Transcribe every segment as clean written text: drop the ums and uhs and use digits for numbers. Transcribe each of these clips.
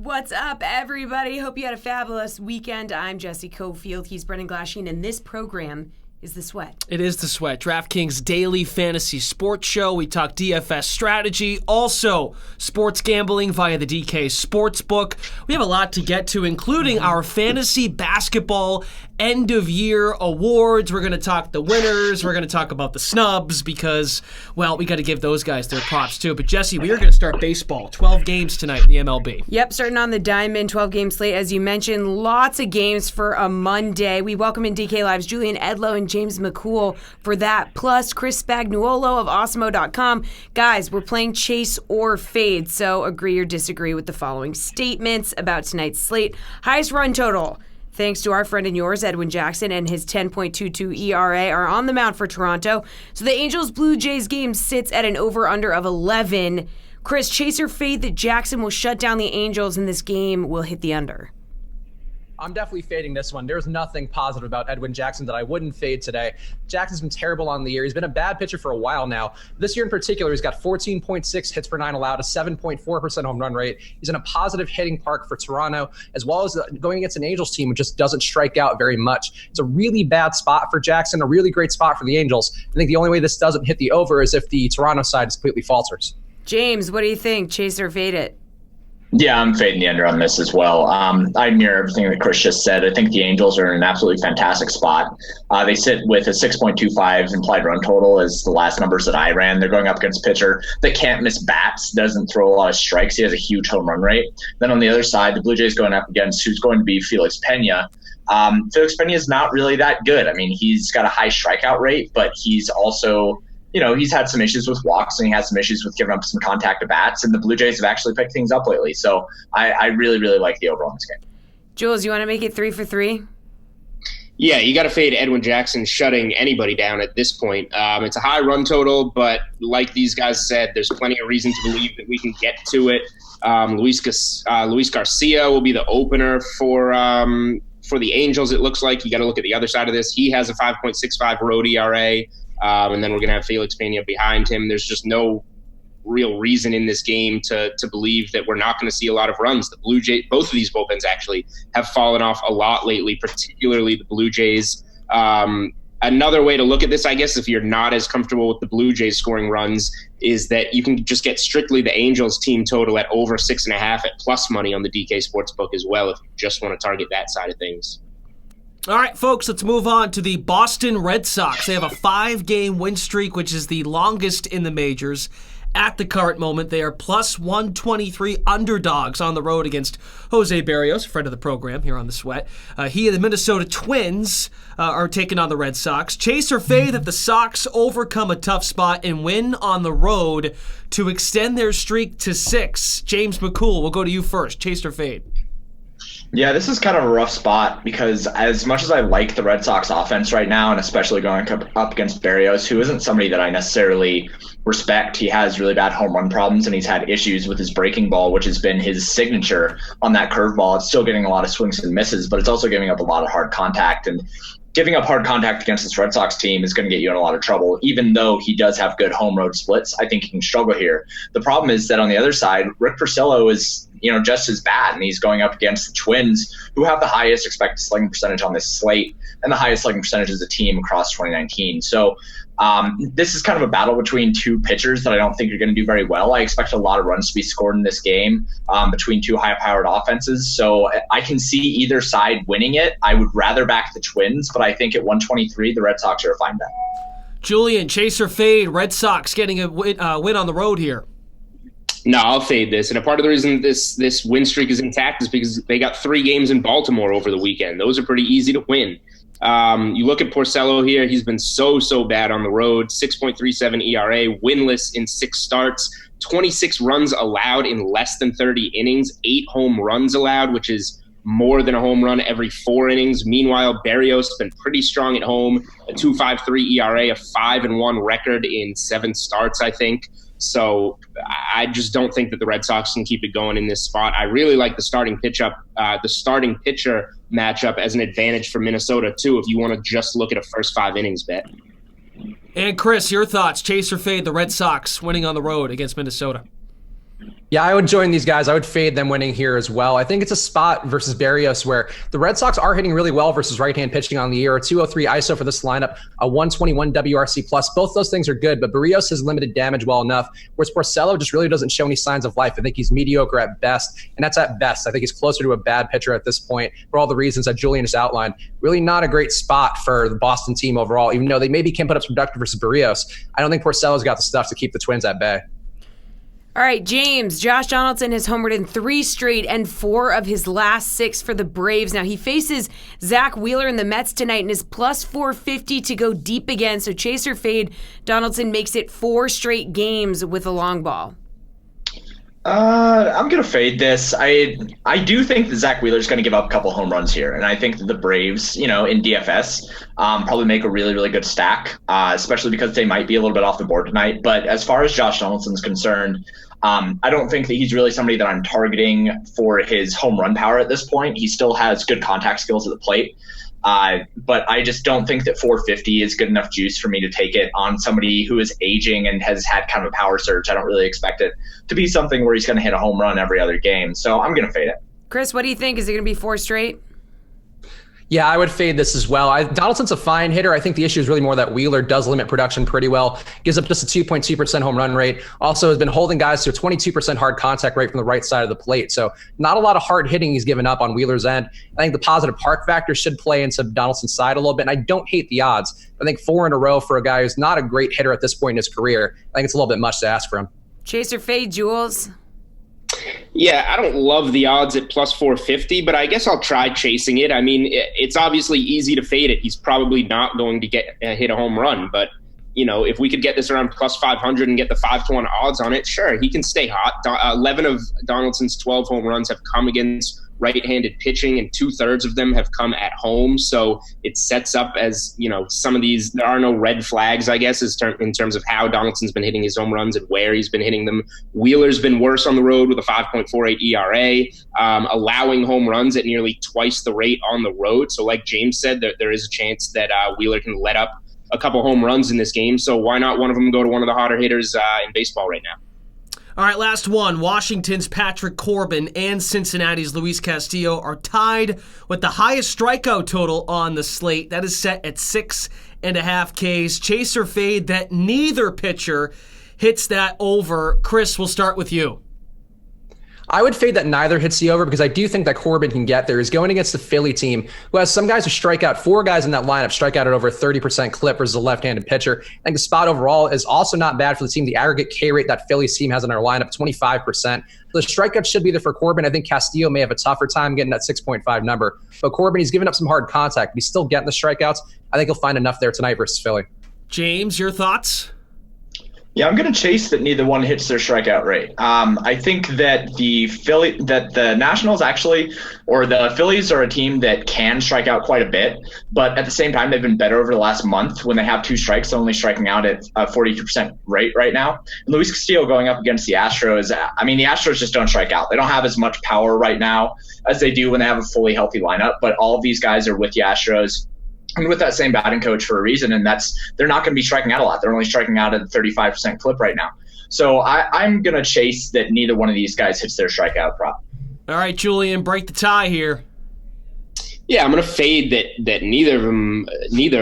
What's up, everybody? Hope you had a fabulous weekend. I'm Jessie, Coffield. He's Brendan Glasheen, and this program is The Sweat. It is The Sweat, DraftKings daily fantasy sports show. We talk DFS strategy, also sports gambling via the DK Sportsbook. We have a lot to get to, including our fantasy basketball end-of-year awards. We're going to talk the winners. We're going to talk about the snubs because, well, we got to give those guys their props too. But, Jessie, we are going to start baseball. 12 games tonight in the MLB. Yep, starting on the diamond, 12-game slate. As you mentioned, lots of games for a Monday. We welcome in DK Live's Julian Edlow and James McCool for that, plus Chris Spagnuolo of Awesemo.com. Guys, we're playing Chase or Fade, so agree or disagree with the following statements about tonight's slate. Highest run total, thanks to our friend and yours, Edwin Jackson, and his 10.22 ERA are on the mound for Toronto. So the Angels-Blue Jays game sits at an over-under of 11. Chris, Chase or Fade that Jackson will shut down the Angels and this game will hit the under? I'm definitely fading this one. There's nothing positive about Edwin Jackson that I wouldn't fade today. Jackson's been terrible on the year. He's been a bad pitcher for a while now. This year in particular, he's got 14.6 hits per nine allowed, a 7.4% home run rate. He's in a positive hitting park for Toronto, as well as going against an Angels team which just doesn't strike out very much. It's a really bad spot for Jackson, a really great spot for the Angels. I think the only way this doesn't hit the over is if the Toronto side completely falters. James, what do you think? Chase or fade it? Yeah, I'm fading the under on this as well. I mirror everything that Chris just said. I think the Angels are in an absolutely fantastic spot. They sit with a 6.25 implied run total as the last numbers that I ran. They're going up against a pitcher that can't miss bats, doesn't throw a lot of strikes. He has a huge home run rate. Then on the other side, the Blue Jays going up against who's going to be Felix Pena. Felix Pena is not really that good. I mean, he's got a high strikeout rate, but he's also – he's had some issues with walks and he has some issues with giving up some contact to bats, and the Blue Jays have actually picked things up lately. So I really, really like the over on this game. Jules, you want to make it 3 for 3? Yeah, you got to fade Edwin Jackson shutting anybody down at this point. It's a high run total, but like these guys said, there's plenty of reason to believe that we can get to it. Luis Garcia will be the opener for the Angels, it looks like. You got to look at the other side of this. He has a 5.65 road ERA. And then we're going to have Felix Pena behind him. There's just no real reason in this game to believe that we're not going to see a lot of runs. The Blue Jays, both of these bullpens actually have fallen off a lot lately, particularly the Blue Jays. Another way to look at this, I guess, if you're not as comfortable with the Blue Jays scoring runs, is that you can just get strictly the Angels team total at over 6.5 at plus money on the DK Sportsbook as well, if you just want to target that side of things. All right, folks, let's move on to the Boston Red Sox. They have a 5-game win streak, which is the longest in the majors. At the current moment, they are plus 123 underdogs on the road against Jose Berrios, a friend of the program here on The Sweat. He and the Minnesota Twins are taking on the Red Sox. Chase or fade that the Sox overcome a tough spot and win on the road to extend their streak to 6. James McCool, we'll go to you first. Chase or fade? Yeah, this is kind of a rough spot because as much as I like the Red Sox offense right now, and especially going up against Berrios, who isn't somebody that I necessarily respect, he has really bad home run problems and he's had issues with his breaking ball, which has been his signature on that curveball. It's still getting a lot of swings and misses, but it's also giving up a lot of hard contact. And giving up hard contact against this Red Sox team is going to get you in a lot of trouble. Even though he does have good home road splits, I think he can struggle here. The problem is that on the other side, Rick Porcello is just as bad, and he's going up against the Twins, who have the highest expected slugging percentage on this slate and the highest slugging percentage as a team across 2019. So this is kind of a battle between two pitchers that I don't think are going to do very well. I expect a lot of runs to be scored in this game between two high-powered offenses. So I can see either side winning it. I would rather back the Twins, but I think at 123, the Red Sox are a fine bet. Julian, chase or fade, Red Sox getting a win on the road here. No, I'll fade this. And a part of the reason this win streak is intact is because they got 3 games in Baltimore over the weekend. Those are pretty easy to win. You look at Porcello here. He's been so bad on the road. 6.37 ERA, winless in 6 starts, 26 runs allowed in less than 30 innings, 8 home runs allowed, which is more than a home run every 4 innings. Meanwhile, Berrios has been pretty strong at home, a 2.53 ERA, a 5-1 record in 7 starts, I think. So I just don't think that the Red Sox can keep it going in this spot. I really like the starting pitcher matchup as an advantage for Minnesota too, if you want to just look at a first 5 innings bet. And Chris, your thoughts, chase or fade, the Red Sox winning on the road against Minnesota? Yeah, I would join these guys. I would fade them winning here as well. I think it's a spot versus Berrios where the Red Sox are hitting really well versus right-hand pitching on the year. A 203 ISO for this lineup, a 121 WRC plus. Both those things are good, but Berrios has limited damage well enough, whereas Porcello just really doesn't show any signs of life. I think he's mediocre at best, and that's at best. I think he's closer to a bad pitcher at this point for all the reasons that Julian just outlined. Really not a great spot for the Boston team overall, even though they maybe can put up some productive versus Berrios. I don't think Porcello's got the stuff to keep the Twins at bay. All right, James. Josh Donaldson has homered in 3 straight and 4 of his last 6 for the Braves. Now, he faces Zach Wheeler in the Mets tonight and is plus 450 to go deep again. So chase or fade, Donaldson makes it 4 straight games with a long ball. I'm going to fade this. I do think that Zach Wheeler's going to give up a couple home runs here. And I think that the Braves, in DFS, probably make a really, really good stack, especially because they might be a little bit off the board tonight. But as far as Josh Donaldson's concerned, I don't think that he's really somebody that I'm targeting for his home run power at this point. He still has good contact skills at the plate. But I just don't think that 450 is good enough juice for me to take it on somebody who is aging and has had kind of a power surge. I don't really expect it to be something where he's going to hit a home run every other game. So I'm going to fade it. Chris, what do you think? Is it going to be 4 straight? Yeah, I would fade this as well. Donaldson's a fine hitter. I think the issue is really more that Wheeler does limit production pretty well. Gives up just a 2.2% home run rate. Also has been holding guys to a 22% hard contact rate from the right side of the plate. So not a lot of hard hitting he's given up on Wheeler's end. I think the positive park factor should play into Donaldson's side a little bit. And I don't hate the odds. I think 4 in a row for a guy who's not a great hitter at this point in his career, I think it's a little bit much to ask for him. Chase or fade, Jules? Yeah, I don't love the odds at plus 450, but I guess I'll try chasing it. I mean, it's obviously easy to fade it. He's probably not going to hit a home run, but if we could get this around plus 500 and get the 5-1 odds on it, sure, he can stay hot. 11 of Donaldson's 12 home runs have come against right-handed pitching, and 2/3 of them have come at home. So it sets up as, some of these, there are no red flags, I guess, in terms of how Donaldson's been hitting his home runs and where he's been hitting them. Wheeler's been worse on the road with a 5.48 ERA, allowing home runs at nearly twice the rate on the road. So like James said, there is a chance that Wheeler can let up a couple home runs in this game. So why not one of them go to one of the hotter hitters in baseball right now? All right, last one. Washington's Patrick Corbin and Cincinnati's Luis Castillo are tied with the highest strikeout total on the slate. That is set at 6.5 Ks. Chase or fade that neither pitcher hits that over. Chris, we'll start with you. I would fade that neither hits the over because I do think that Corbin can get there. He's going against the Philly team who has some guys who strike out. 4 guys in that lineup strike out at over a 30% clip versus a left-handed pitcher. I think the spot overall is also not bad for the team. The aggregate K rate that Philly's team has in our lineup, 25%. The strikeouts should be there for Corbin. I think Castillo may have a tougher time getting that 6.5 number. But Corbin, he's given up some hard contact, but he's still getting the strikeouts. I think he'll find enough there tonight versus Philly. James, your thoughts? Yeah, I'm going to chase that neither one hits their strikeout rate. I think that the Nationals actually, or the Phillies are a team that can strike out quite a bit, but at the same time, they've been better over the last month. When they have 2 strikes, they're only striking out at a 42% rate right now. And Luis Castillo going up against the Astros, the Astros just don't strike out. They don't have as much power right now as they do when they have a fully healthy lineup, but all of these guys are with the Astros and with that same batting coach for a reason, and they're not going to be striking out a lot. They're only striking out at a 35% clip right now. So I'm going to chase that neither one of these guys hits their strikeout prop. All right, Julian, break the tie here. Yeah, I'm going to fade that neither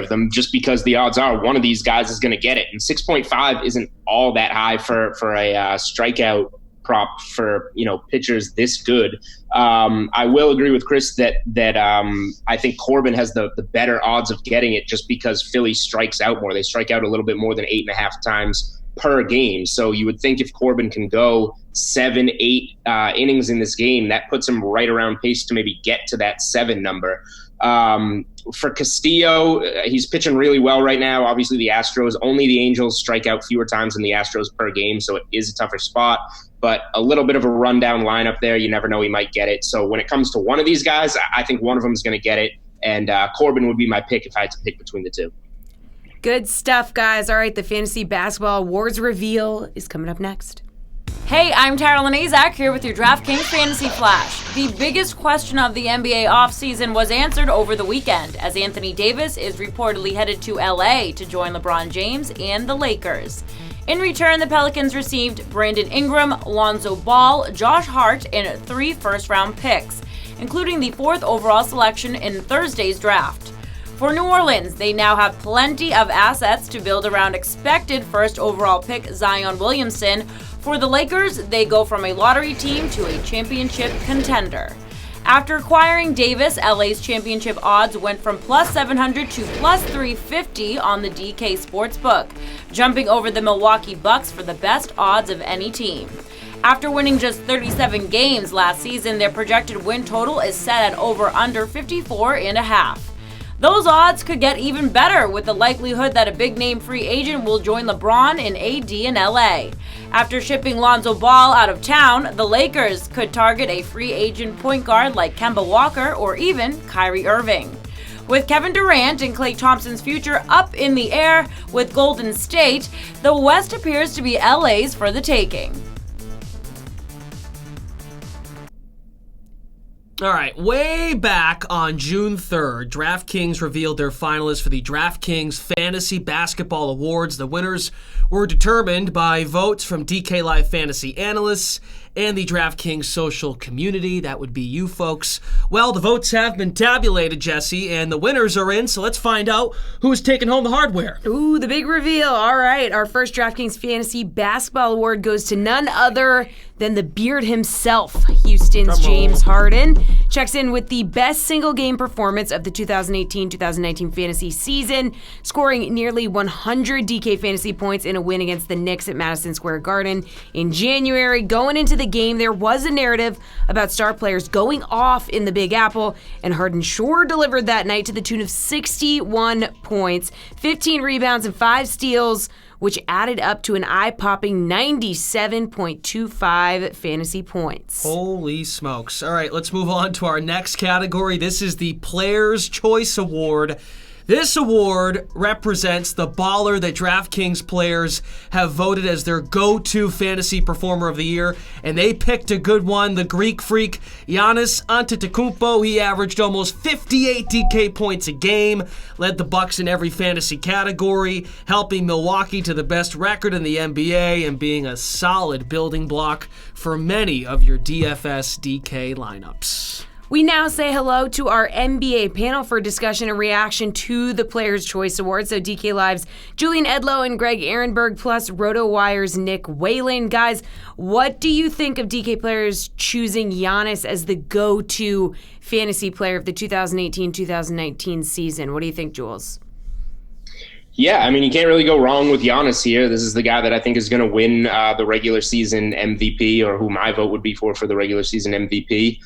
of them, just because the odds are one of these guys is going to get it. And 6.5 isn't all that high for a strikeout prop for pitchers this good. I will agree with Chris that I think Corbin has the better odds of getting it just because Philly strikes out more. They strike out a little bit more than 8.5 times per game. So you would think if Corbin can go 7-8 innings in this game, that puts him right around pace to maybe get to that 7 number. For Castillo, he's pitching really well right now. Obviously, the Astros, only the Angels strike out fewer times than the Astros per game, so it is a tougher spot. But a little bit of a rundown lineup there. You never know, he might get it. So when it comes to one of these guys, I think one of them is going to get it. And Corbin would be my pick if I had to pick between the two. Good stuff, guys. All right, the Fantasy Basketball Awards reveal is coming up next. Hey, I'm Tara Lanazak here with your DraftKings Fantasy Flash. The biggest question of the NBA offseason was answered over the weekend, as Anthony Davis is reportedly headed to LA to join LeBron James and the Lakers. In return, the Pelicans received Brandon Ingram, Lonzo Ball, Josh Hart, and 3 first-round picks, including the 4th overall selection in Thursday's draft. For New Orleans, they now have plenty of assets to build around expected first overall pick Zion Williamson. For the Lakers, they go from a lottery team to a championship contender. After acquiring Davis, LA's championship odds went from plus 700 to plus 350 on the DK Sportsbook, jumping over the Milwaukee Bucks for the best odds of any team. After winning just 37 games last season, their projected win total is set at over under 54.5. Those odds could get even better with the likelihood that a big-name free agent will join LeBron in AD in LA. After shipping Lonzo Ball out of town, the Lakers could target a free agent point guard like Kemba Walker or even Kyrie Irving. With Kevin Durant and Klay Thompson's future up in the air with Golden State, the West appears to be LA's for the taking. All right, way back on June 3rd, DraftKings revealed their finalists for the DraftKings Fantasy Basketball Awards. The winners were determined by votes from DK Live Fantasy Analysts and the DraftKings social community. That would be you folks. Well, the votes have been tabulated, Jessie, and the winners are in, so let's find out who's taking home the hardware. Ooh, the big reveal. All right, our first DraftKings Fantasy Basketball Award goes to none other than the Beard himself. Houston's James Harden checks in with the best single game performance of the 2018-2019 fantasy season, scoring nearly 100 DK fantasy points in a win against the Knicks at Madison Square Garden in January. Going into the game, there was a narrative about star players going off in the Big Apple, and Harden sure delivered that night to the tune of 61 points, 15 rebounds, and 5 steals, which added up to an eye-popping 97.25 fantasy points. Holy smokes. All right, let's move on to our next category. This is the Players' Choice Award. This award represents the baller that DraftKings players have voted as their go-to fantasy performer of the year, and they picked a good one, the Greek freak, Giannis Antetokounmpo. He averaged almost 58 DK points a game, led the Bucks in every fantasy category, helping Milwaukee to the best record in the NBA and being a solid building block for many of your DFS DK lineups. We now say hello to our NBA panel for discussion and reaction to the Players' Choice Award. So DK Live's Julian Edlow and Greg Ehrenberg, plus RotoWire's Nick Whalen. Guys, what do you think of DK players choosing Giannis as the go-to fantasy player of the 2018-2019 season? What do you think, Jules? Yeah, I mean, you can't really go wrong with Giannis here. This is the guy that I think is going to win the regular season MVP, or who my vote would be for the regular season MVP.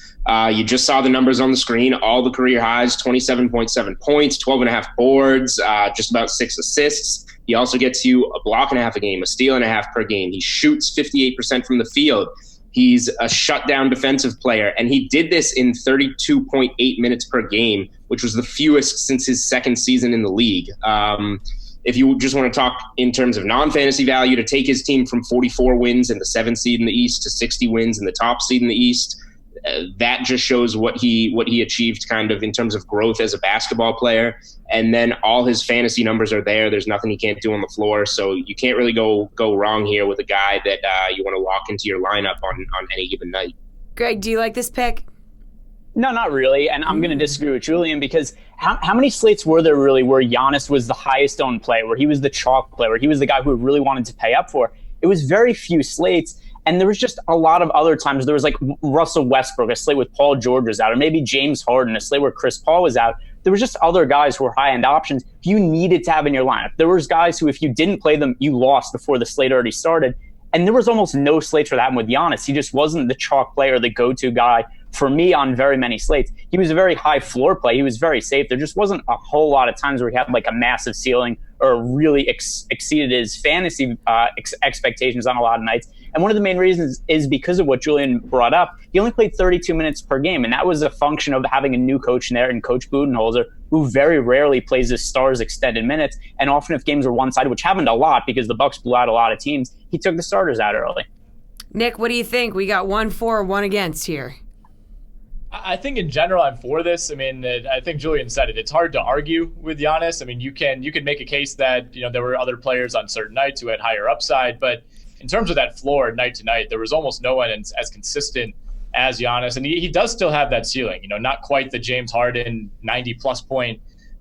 You just saw the numbers on the screen, all the career highs, 27.7 points, 12.5 boards, just about 6 assists. He also gets you a block and a half a game, a steal and a half per game. He shoots 58% from the field. He's a shutdown defensive player, and he did this in 32.8 minutes per game, which was the fewest since his second season in the league. If you just want to talk in terms of non-fantasy value, to take his team from 44 wins in the 7th seed in the East to 60 wins in the top seed in the East, that just shows what he achieved kind of in terms of growth as a basketball player. And then all his fantasy numbers are there. There's nothing he can't do on the floor. So you can't really go wrong here with a guy that you want to lock into your lineup on any given night. Greg, do you like this pick? No, not really. And I'm going to disagree with Julian, because how many slates were there really where Giannis was the highest owned player, where he was the chalk player, where he was the guy who really wanted to pay up for? It was very few slates. And there was just a lot of other times. There was like Russell Westbrook, a slate with Paul George was out, or maybe James Harden, a slate where Chris Paul was out. There was just other guys who were high-end options you needed to have in your lineup. There was guys who, if you didn't play them, you lost before the slate already started. And there was almost no slates for that with Giannis. He just wasn't the chalk player, the go-to guy for me on very many slates. He was a very high floor play. He was very safe. There just wasn't a whole lot of times where he had like a massive ceiling or really exceeded his fantasy expectations on a lot of nights. And one of the main reasons is because of what Julian brought up. He only played 32 minutes per game, and that was a function of having a new coach in there, and Coach Budenholzer, who very rarely plays his stars extended minutes. And often if games were one-sided, which happened a lot because the Bucks blew out a lot of teams, he took the starters out early. Nick, what do you think? We got 1 for, 1 against here. I think in general, I'm for this. I mean, I think Julian said it. It's hard to argue with Giannis. I mean, you can make a case that there were other players on certain nights who had higher upside, but in terms of that floor night to night, there was almost no one as consistent as Giannis, and he does still have that ceiling. Not quite the James Harden 90+ point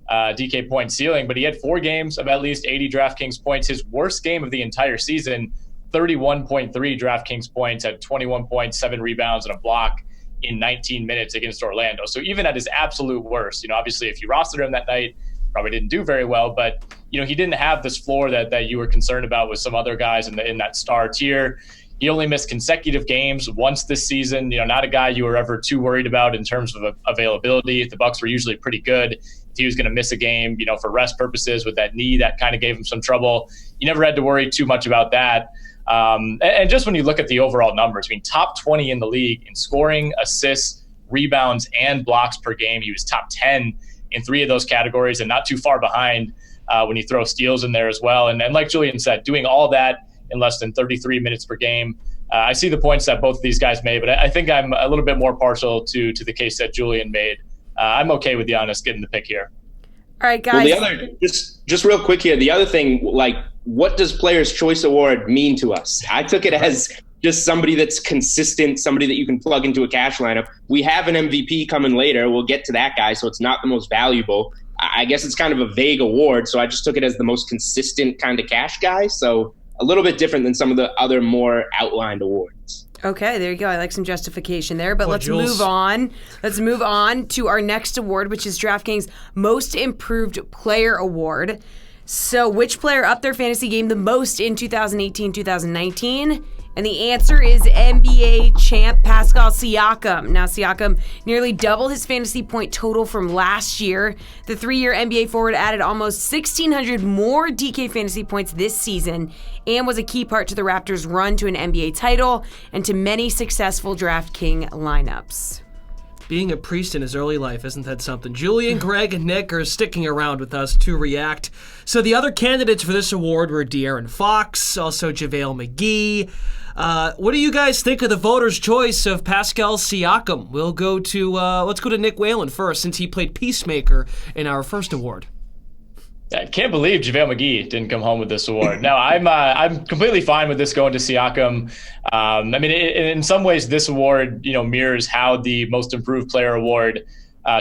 DK point ceiling, but he had 4 games of at least 80 DraftKings points. His worst game of the entire season, 31.3 DraftKings points, had 21 points, 7 rebounds, and a block in 19 minutes against Orlando. So even at his absolute worst, obviously if you rostered him that night, probably didn't do very well, but he didn't have this floor that you were concerned about with some other guys in that star tier. He only missed consecutive games once this season. Not a guy you were ever too worried about in terms of availability. The Bucks were usually pretty good. If he was going to miss a game, for rest purposes with that knee, that kind of gave him some trouble. You never had to worry too much about that. And just when you look at the overall numbers, top 20 in the league in scoring, assists, rebounds, and blocks per game. He was top 10 in 3 of those categories, and not too far behind when you throw steals in there as well. And like Julian said, doing all that in less than 33 minutes per game. I see the points that both of these guys made, but I think I'm a little bit more partial to the case that Julian made. I'm okay with Giannis getting the pick here. All right, guys. Well, the other, just real quick here, the other thing, what does Players' Choice Award mean to us? I took it as just somebody that's consistent, somebody that you can plug into a cash lineup. We have an MVP coming later. We'll get to that guy, so it's not the most valuable. I guess it's kind of a vague award, so I just took it as the most consistent kind of cash guy. So a little bit different than some of the other more outlined awards. Okay, there you go. I like some justification there, but let's Jules. move on. Let's move on to our next award, which is DraftKings Most Improved Player Award. So which player upped their fantasy game the most in 2018-2019? And the answer is NBA champ Pascal Siakam. Now, Siakam nearly doubled his fantasy point total from last year. The 3-year NBA forward added almost 1,600 more DK fantasy points this season and was a key part to the Raptors' run to an NBA title and to many successful DraftKings lineups. Being a priest in his early life, isn't that something? Julian, Greg, and Nick are sticking around with us to react. So the other candidates for this award were De'Aaron Fox, also JaVale McGee. What do you guys think of the voters' choice of Pascal Siakam? We'll go to let's go to Nick Whalen first, since he played Peacemaker in our first award. I can't believe JaVale McGee didn't come home with this award. No, I'm completely fine with this going to Siakam. I mean, in some ways, this award mirrors how the Most Improved Player award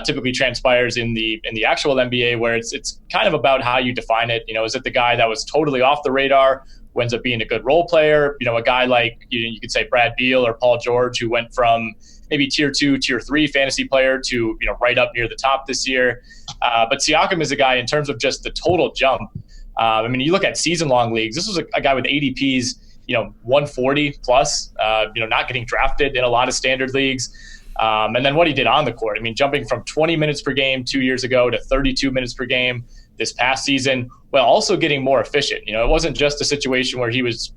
typically transpires in the actual NBA, where it's kind of about how you define it. Is it the guy that was totally off the radar, who ends up being a good role player? A guy like you could say Brad Beal or Paul George, who went from maybe tier 2, tier 3 fantasy player to right up near the top this year. But Siakam is a guy in terms of just the total jump. I mean, you look at season-long leagues. This was a guy with ADPs, 140 plus. Not getting drafted in a lot of standard leagues. And then what he did on the court. I mean, jumping from 20 minutes per game 2 years ago to 32 minutes per game this past season, while also getting more efficient. It wasn't just a situation where he was,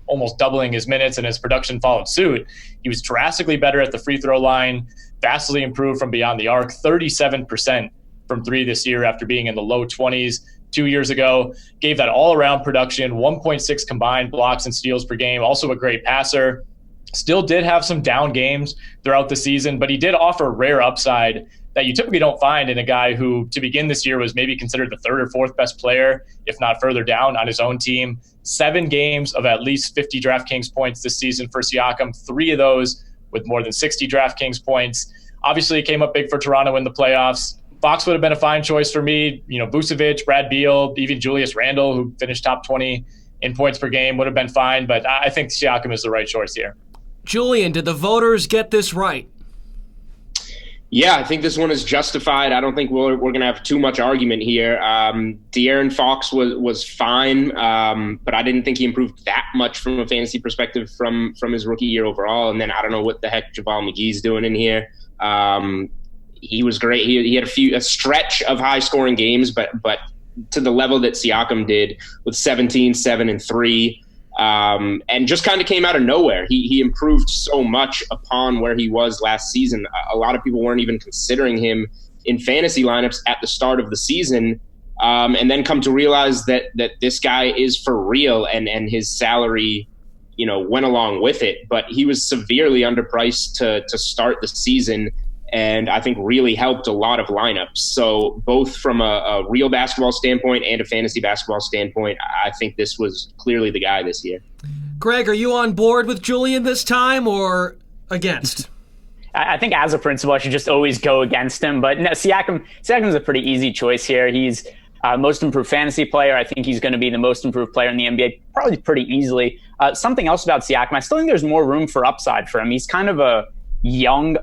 almost doubling his minutes and his production followed suit. He was drastically better at the free throw line, vastly improved from beyond the arc, 37% from 3 this year after being in the low 20s 2 years ago. Gave that all-around production, 1.6 combined blocks and steals per game, also a great passer. Still did have some down games throughout the season, but he did offer rare upside that you typically don't find in a guy who, to begin this year, was maybe considered the 3rd or 4th best player, if not further down on his own team. 7 games of at least 50 DraftKings points this season for Siakam, 3 of those with more than 60 DraftKings points. Obviously, it came up big for Toronto in the playoffs. Fox would have been a fine choice for me. Vucevic, Brad Beal, even Julius Randle, who finished top 20 in points per game, would have been fine. But I think Siakam is the right choice here. Julian, did the voters get this right? Yeah, I think this one is justified. I don't think we're going to have too much argument here. De'Aaron Fox was fine, but I didn't think he improved that much from a fantasy perspective from his rookie year overall. And then I don't know what the heck JaVale McGee's doing in here. He was great. He had a stretch of high-scoring games, but to the level that Siakam did with 17, 7, and 3. And just kind of came out of nowhere. He improved so much upon where he was last season. A lot of people weren't even considering him in fantasy lineups at the start of the season, and then come to realize that this guy is for real, and his salary, went along with it. But he was severely underpriced to start the season, and I think really helped a lot of lineups. So both from a real basketball standpoint and a fantasy basketball standpoint, I think this was clearly the guy this year. Greg, are you on board with Julian this time or against? I think as a principle, I should just always go against him. But no, Siakam's a pretty easy choice here. He's most improved fantasy player. I think he's going to be the most improved player in the NBA, probably pretty easily. Something else about Siakam, I still think there's more room for upside for him. He's kind of a young,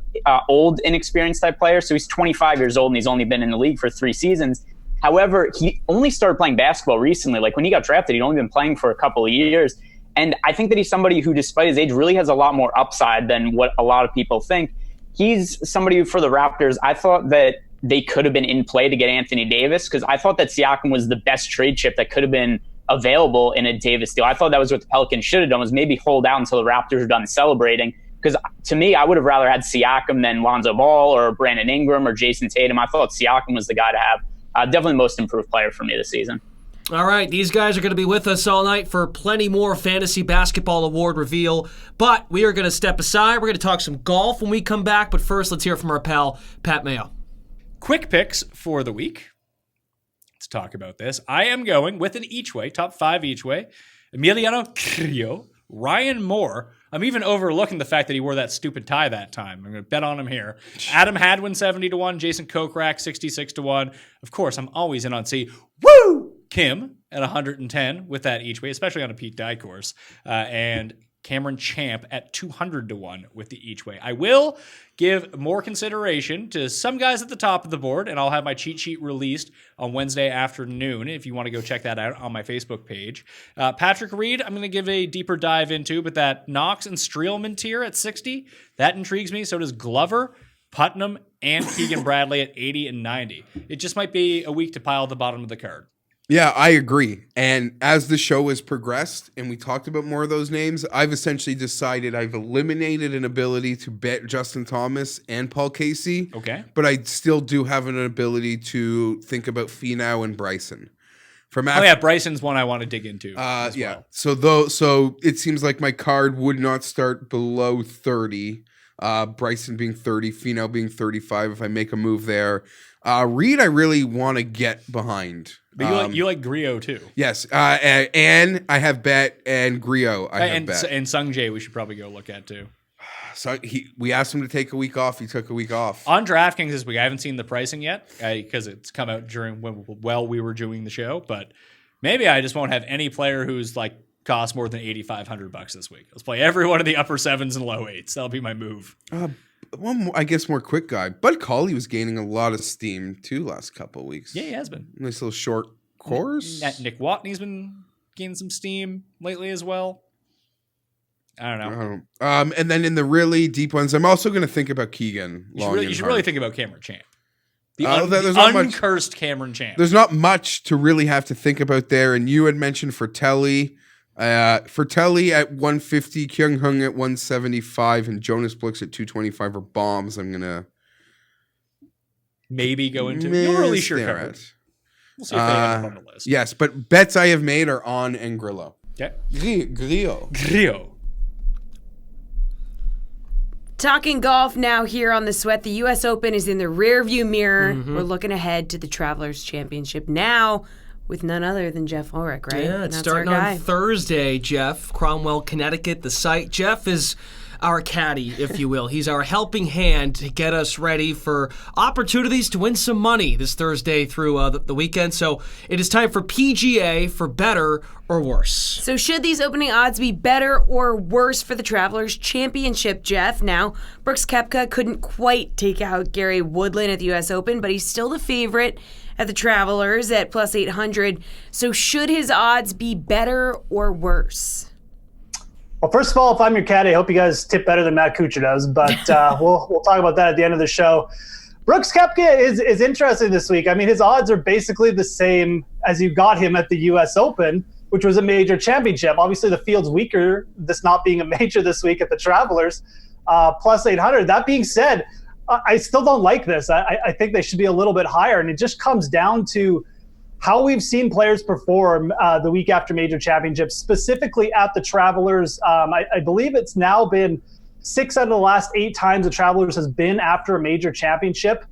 old, inexperienced type player. So he's 25 years old and he's only been in the league for 3 seasons. However, he only started playing basketball recently. Like when he got drafted, he'd only been playing for a couple of years. And I think that he's somebody who, despite his age, really has a lot more upside than what a lot of people think. He's somebody who, for the Raptors, I thought that they could have been in play to get Anthony Davis, because I thought that Siakam was the best trade chip that could have been available in a Davis deal. I thought that was what the Pelicans should have done, was maybe hold out until the Raptors were done celebrating. Because to me, I would have rather had Siakam than Lonzo Ball or Brandon Ingram or Jason Tatum. I thought Siakam was the guy to have. Definitely the most improved player for me this season. All right, these guys are going to be with us all night for plenty more fantasy basketball award reveal. But we are going to step aside. We're going to talk some golf when we come back. But first, let's hear from our pal, Pat Mayo. Quick picks for the week. Let's talk about this. I am going with an each way, top 5 each way. Emiliano Grillo, Ryan Moore. I'm even overlooking the fact that he wore that stupid tie that time. I'm going to bet on him here. Adam Hadwin, 70-1. Jason Kokrak, 66-1. Of course, I'm always in on C. Woo! Kim at 110 with that each way, especially on a Pete Dye course. And Cameron Champ at 200-1 with the each way. I will give more consideration to some guys at the top of the board, and I'll have my cheat sheet released on Wednesday afternoon if you want to go check that out on my Facebook page. Patrick Reed, I'm going to give a deeper dive into, but that Knox and Streelman tier at 60, that intrigues me. So does Glover, Putnam, and Keegan Bradley at 80 and 90. It just might be a week to pile at the bottom of the card. Yeah, I agree. And as the show has progressed and we talked about more of those names, I've essentially decided I've eliminated an ability to bet Justin Thomas and Paul Casey. Okay. But I still do have an ability to think about Finau and Bryson. Bryson's one I want to dig into. Yeah. Well. So it seems like my card would not start below 30. Bryson being 30, Finau being 35 if I make a move there. Reed, I really want to get behind. But you like Griot too. Yes. And I have bet, and Griot I have bet. And Sung Jae we should probably go look at too. So we asked him to take a week off. He took a week off. On DraftKings this week, I haven't seen the pricing yet because it's come out during while we were doing the show. But maybe I just won't have any player who's like cost more than $8,500 this week. Let's play every one of the upper 7s and low 8s. That'll be my move. One more, I guess, more quick guy. Bud Cauley was gaining a lot of steam too last couple of weeks. Yeah, he has been. Nice little short course. Nick Watney's been gaining some steam lately as well. I don't know. And then in the really deep ones, I'm also going to think about Keegan. You should really think about Cameron Champ. The uncursed Cameron Champ. There's not much to really have to think about there. And you had mentioned Fratelli. Fratelli at 150, Kyung Hung at 175, and Jonas Blix at 225 are bombs. I'm going to maybe go into. You'll release your card. We'll see if they have it on the list. Yes, but bets I have made are on and Grillo. Okay. Grillo. Talking golf now here on the Sweat. The U.S. Open is in the rearview mirror. Mm-hmm. We're looking ahead to the Travelers Championship now with none other than Jeff Ulrich, right? Yeah, it's starting on Thursday, Jeff. Cromwell, Connecticut, the site. Jeff is our caddy, if you will. He's our helping hand to get us ready for opportunities to win some money this Thursday through the weekend. So it is time for PGA for better or worse. So should these opening odds be better or worse for the Travelers Championship, Jeff? Now, Brooks Koepka couldn't quite take out Gary Woodland at the U.S. Open, but he's still the favorite at the Travelers at plus 800. So should his odds be better or worse? Well, first of all, if I'm your caddy, I hope you guys tip better than Matt Kuchar does, but we'll talk about that at the end of the show. Brooks Koepka is interesting this week. I mean, his odds are basically the same as you got him at the U.S. Open, which was a major championship. Obviously, the field's weaker, this not being a major this week at the Travelers, plus 800. That being said, I still don't like this. I think they should be a little bit higher, and it just comes down to how we've seen players perform the week after major championships, specifically at the Travelers. I believe it's now been 6 out of the last 8 times the Travelers has been after a major championship,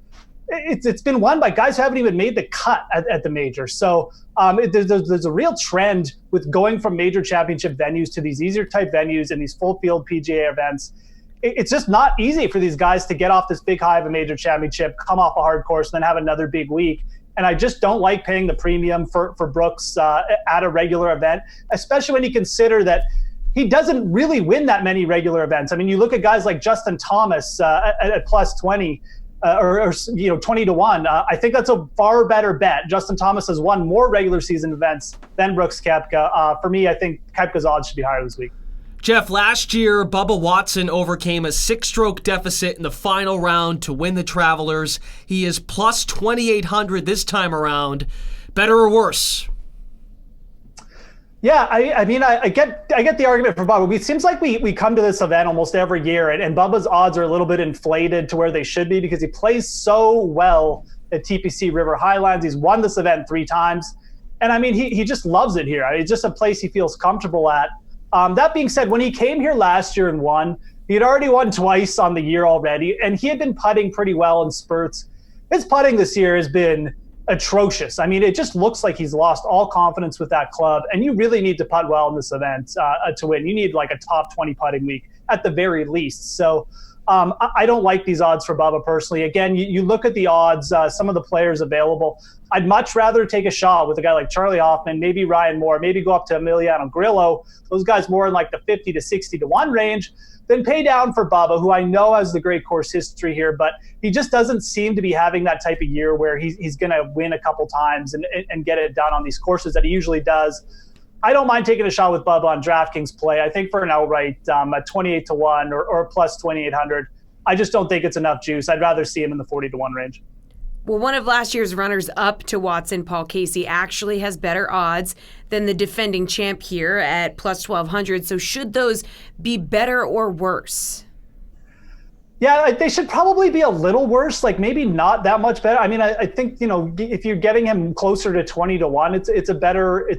it's been won by guys who haven't even made the cut at the major. So there's a real trend with going from major championship venues to these easier type venues and these full field PGA events. It's just not easy for these guys to get off this big high of a major championship, come off a hard course, and then have another big week. And I just don't like paying the premium for Brooks at a regular event, especially when you consider that he doesn't really win that many regular events. I mean, you look at guys like Justin Thomas at plus 20 or 20 to 1. I think that's a far better bet. Justin Thomas has won more regular season events than Brooks Koepka. For me, I think Koepka's odds should be higher this week. Jeff, last year, Bubba Watson overcame a 6-stroke deficit in the final round to win the Travelers. He is plus 2,800 this time around. Better or worse? Yeah, I mean, I get the argument for Bubba. It seems like we come to this event almost every year, and Bubba's odds are a little bit inflated to where they should be because he plays so well at TPC River Highlands. He's won this event 3 times. And I mean, he just loves it here. It's just a place he feels comfortable at. That being said, when he came here last year and won, he had already won twice on the year already, and he had been putting pretty well in spurts. His putting this year has been atrocious. I mean, it just looks like he's lost all confidence with that club, and you really need to putt well in this event to win. You need like a top 20 putting week at the very least. So I don't like these odds for Bubba personally. Again, you look at the odds, some of the players available. I'd much rather take a shot with a guy like Charlie Hoffman, maybe Ryan Moore, maybe go up to Emiliano Grillo, those guys more in like the 50 to 60 to 1 range, then pay down for Bubba, who I know has the great course history here, but he just doesn't seem to be having that type of year where he's going to win a couple times and get it done on these courses that he usually does. I don't mind taking a shot with Bubba on DraftKings play. I think for an outright at 28 to 1 or plus 2,800, I just don't think it's enough juice. I'd rather see him in the 40 to 1 range. Well, one of last year's runners-up to Watson, Paul Casey, actually has better odds than the defending champ here at plus 1,200. So should those be better or worse? Yeah, they should probably be a little worse, like maybe not that much better. I mean, I think, if you're getting him closer to 20 to 1, it's a better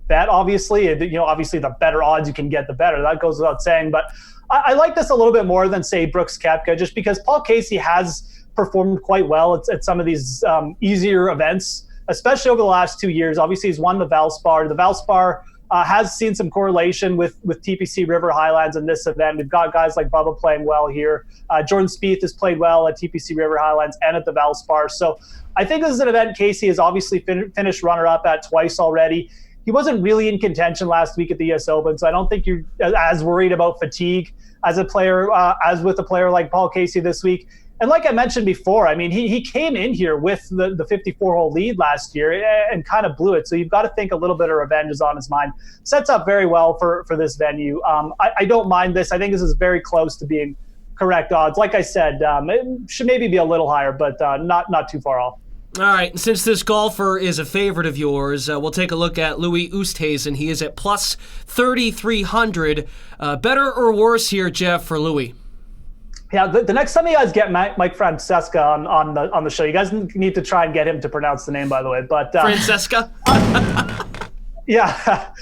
bet, obviously. Obviously the better odds you can get, the better. That goes without saying. But I like this a little bit more than, say, Brooks Koepka, just because Paul Casey has performed quite well at some of these easier events, especially over the last 2 years. Obviously, he's won the Valspar. The Valspar has seen some correlation with TPC River Highlands in this event. We've got guys like Bubba playing well here. Jordan Spieth has played well at TPC River Highlands and at the Valspar. So I think this is an event Casey has obviously finished runner-up at twice already. He wasn't really in contention last week at the US Open, so I don't think you're as worried about fatigue as a player, as with a player like Paul Casey this week. And like I mentioned before, I mean, he came in here with the 54-hole lead last year and kind of blew it. So you've got to think a little bit of revenge is on his mind. Sets up very well for this venue. I don't mind this. I think this is very close to being correct odds. Like I said, it should maybe be a little higher, but not too far off. All right, and since this golfer is a favorite of yours, we'll take a look at Louis Oosthuizen. He is at plus 3,300. Better or worse here, Jeff, for Louis? Yeah, the next time you guys get Mike Francesca on the show, you guys need to try and get him to pronounce the name, by the way. But Francesca? Yeah.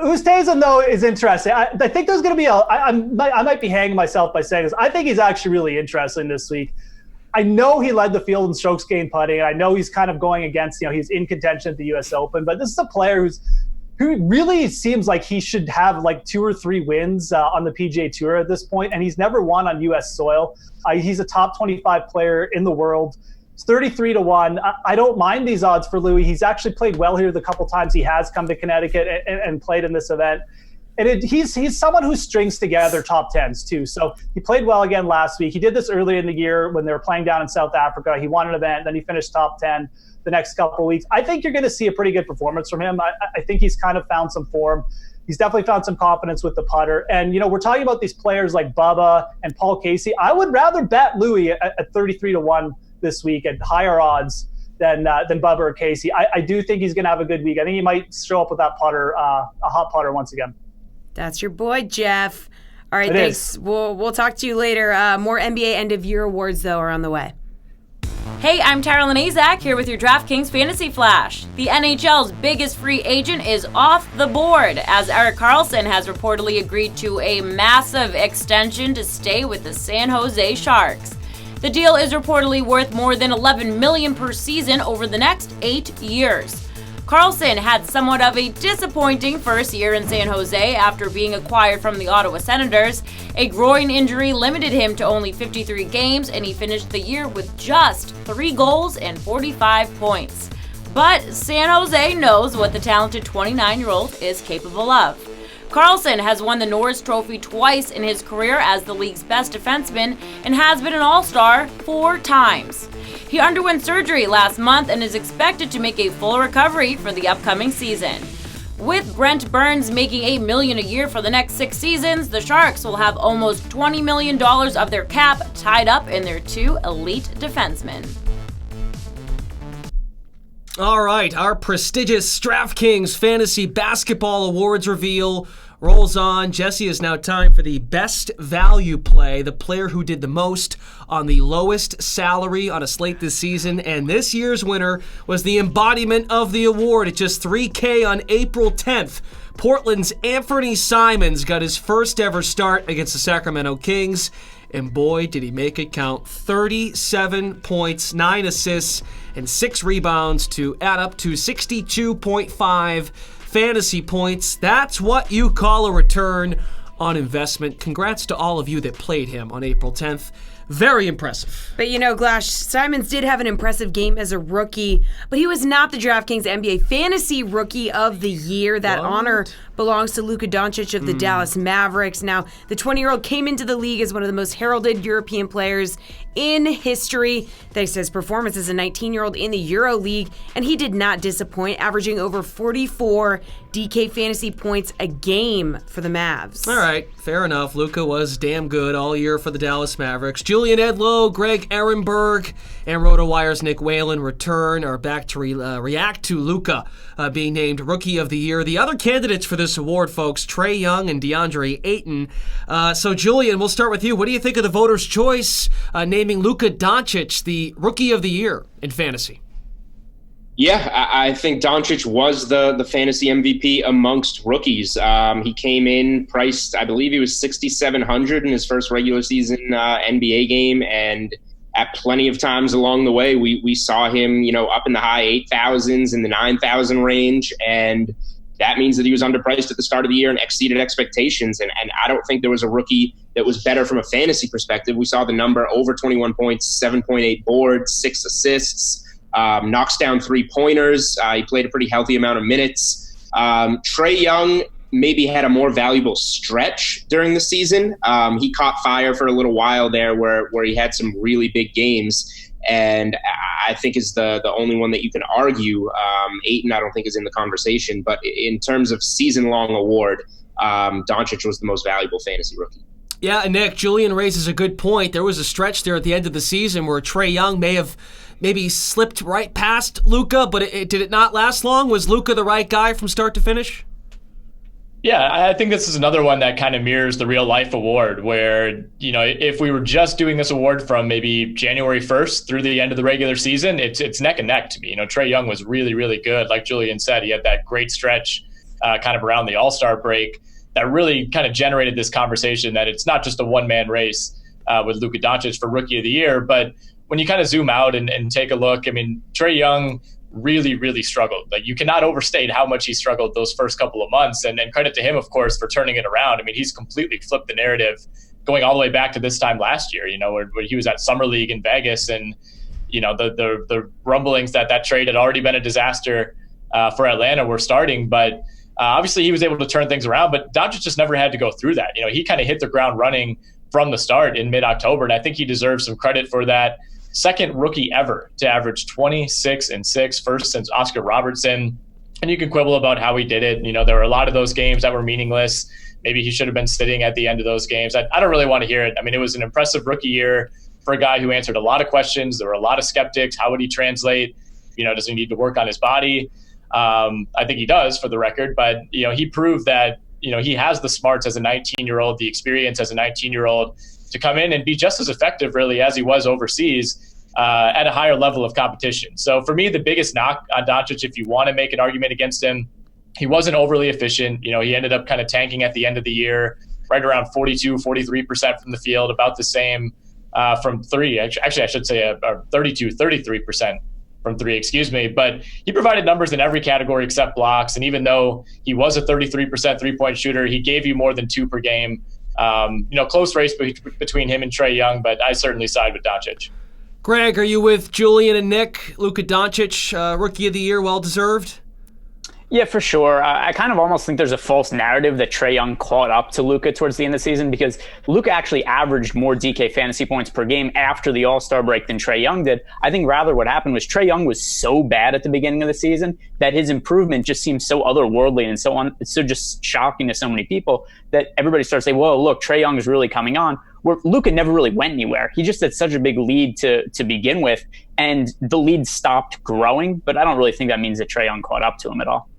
Oosthuizen, though, is interesting. I think there's going to be I might be hanging myself by saying this. I think he's actually really interesting this week. I know he led the field in strokes gained putting, and I know he's kind of going against, he's in contention at the U.S. Open, but this is a player who really seems like he should have like 2 or 3 wins on the PGA Tour at this point, and he's never won on U.S. soil. He's a top 25 player in the world. It's 33 to 1. I don't mind these odds for Louis. He's actually played well here the couple times he has come to Connecticut and played in this event. And he's someone who strings together top 10s too. So he played well again last week. He did this earlier in the year when they were playing down in South Africa. He won an event, then he finished top 10 the next couple of weeks. I think you're going to see a pretty good performance from him. I think he's kind of found some form. He's definitely found some confidence with the putter. And, we're talking about these players like Bubba and Paul Casey. I would rather bet Louis at 33 to 1 this week at higher odds than Bubba or Casey. I do think he's going to have a good week. I think he might show up with that putter, a hot putter once again. That's your boy, Jeff. All right, it thanks. Is. We'll talk to you later. More NBA end-of-year awards, though, are on the way. Hey, I'm Tyrell Azak here with your DraftKings Fantasy Flash. The NHL's biggest free agent is off the board, as Erik Karlsson has reportedly agreed to a massive extension to stay with the San Jose Sharks. The deal is reportedly worth more than $11 million per season over the next 8 years. Karlsson had somewhat of a disappointing first year in San Jose after being acquired from the Ottawa Senators. A groin injury limited him to only 53 games, and he finished the year with just 3 goals and 45 points. But San Jose knows what the talented 29-year-old is capable of. Karlsson has won the Norris Trophy twice in his career as the league's best defenseman and has been an All-Star 4 times. He underwent surgery last month and is expected to make a full recovery for the upcoming season. With Brent Burns making $8 million a year for the next 6 seasons, the Sharks will have almost $20 million of their cap tied up in their 2 elite defensemen. All right, our prestigious DraftKings Fantasy Basketball Awards reveal rolls on. Jessie, is now time for the best value play, the player who did the most on the lowest salary on a slate this season. And this year's winner was the embodiment of the award at just $3K on April 10th. Portland's Anthony Simons got his first ever start against the Sacramento Kings. And boy, did he make it count. 37 points, 9 assists, and 6 rebounds to add up to 62.5 fantasy points. That's what you call a return on investment. Congrats to all of you that played him on April 10th. Very impressive. But Glash, Simons did have an impressive game as a rookie, but he was not the DraftKings NBA Fantasy Rookie of the Year. That honor belongs to Luka Doncic of the Dallas Mavericks. Now, the 20-year-old came into the league as one of the most heralded European players in history. Thanks to his performance as a 19-year-old in the Euro League, and he did not disappoint, averaging over 44 DK fantasy points a game for the Mavs. All right, fair enough. Luka was damn good all year for the Dallas Mavericks. Julian Edlow, Greg Ehrenberg, and RotoWire's Nick Whalen are back to react to Luka being named Rookie of the Year. The other candidates for this award, folks, Trae Young and DeAndre Ayton. So, Julian, we'll start with you. What do you think of the voters' choice naming Luka Doncic the Rookie of the Year in fantasy? Yeah, I think Doncic was the fantasy MVP amongst rookies. He came in priced, I believe he was $6,700 in his first regular season NBA game, and at plenty of times along the way, we saw him, up in the high 8,000s, in the 9,000 range, and that means that he was underpriced at the start of the year and exceeded expectations. And I don't think there was a rookie that was better from a fantasy perspective. We saw the number over 21 points, 7.8 boards, 6 assists. Knocks down 3-pointers. He played a pretty healthy amount of minutes. Trae Young maybe had a more valuable stretch during the season. He caught fire for a little while there where he had some really big games, and I think is the only one that you can argue. Ayton, I don't think, is in the conversation, but in terms of season-long award, Doncic was the most valuable fantasy rookie. Yeah, and Nick, Julian raises a good point. There was a stretch there at the end of the season where Trae Young maybe slipped right past Luka, but did it not last long? Was Luka the right guy from start to finish? Yeah, I think this is another one that kind of mirrors the real life award where, if we were just doing this award from maybe January 1st through the end of the regular season, it's neck and neck to me. Trae Young was really, really good. Like Julian said, he had that great stretch kind of around the All-Star break that really kind of generated this conversation that it's not just a one-man race with Luka Doncic for Rookie of the Year, but when you kind of zoom out and take a look, Trae Young really, really struggled. Like, you cannot overstate how much he struggled those first couple of months. And credit to him, of course, for turning it around. He's completely flipped the narrative going all the way back to this time last year, where he was at Summer League in Vegas. And, the rumblings that trade had already been a disaster for Atlanta were starting. But obviously he was able to turn things around. But Doncic just never had to go through that. He kind of hit the ground running from the start in mid-October. And I think he deserves some credit for that. Second rookie ever to average 26-6, first since Oscar Robertson. And you can quibble about how he did it. There were a lot of those games that were meaningless. Maybe he should have been sitting at the end of those games. I don't really want to hear it. It was an impressive rookie year for a guy who answered a lot of questions. There were a lot of skeptics. How would he translate? Does he need to work on his body? I think he does, for the record. But, he proved that, he has the smarts as a 19-year-old, the experience as a 19-year-old, to come in and be just as effective, really, as he was overseas. at a higher level of competition. So for me, the biggest knock on Doncic, if you want to make an argument against him, he wasn't overly efficient. He ended up kind of tanking at the end of the year, right around 42, 43% from the field, about the same from three. Actually, I should say 32, 33% from three, excuse me. But he provided numbers in every category except blocks. And even though he was a 33% three-point shooter, he gave you more than 2 per game. Close race between him and Trae Young, but I certainly side with Doncic. Greg, are you with Julian and Nick? Luka Doncic, Rookie of the Year, well-deserved? Yeah, for sure. I kind of almost think there's a false narrative that Trae Young caught up to Luka towards the end of the season, because Luka actually averaged more DK fantasy points per game after the All-Star break than Trae Young did. I think rather what happened was Trae Young was so bad at the beginning of the season that his improvement just seems so otherworldly and it's so just shocking to so many people that everybody starts saying, whoa, look, Trae Young is really coming on. Where Luka never really went anywhere. He just had such a big lead to begin with, and the lead stopped growing, but I don't really think that means that Trae Young caught up to him at all.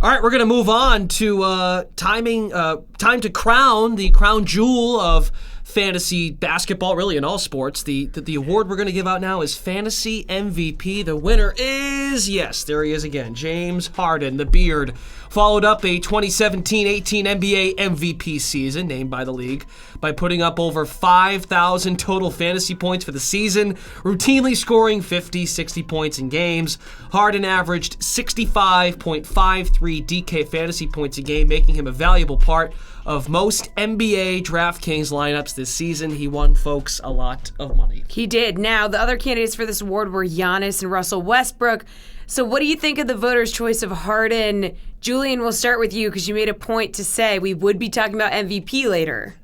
All right, we're going to move on to time to crown the crown jewel of fantasy basketball, really in all sports. The award we're going to give out now is Fantasy MVP. The winner is, yes, there he is again, James Harden, the beard. Followed up a 2017-18 NBA MVP season, named by the league, by putting up over 5,000 total fantasy points for the season, routinely scoring 50, 60 points in games. Harden averaged 65.53 DK fantasy points a game, making him a valuable part of most NBA DraftKings lineups this season. He won folks a lot of money. He did. Now, the other candidates for this award were Giannis and Russell Westbrook. So what do you think of the voters' choice of Harden? Julian, we'll start with you because you made a point to say we would be talking about MVP later.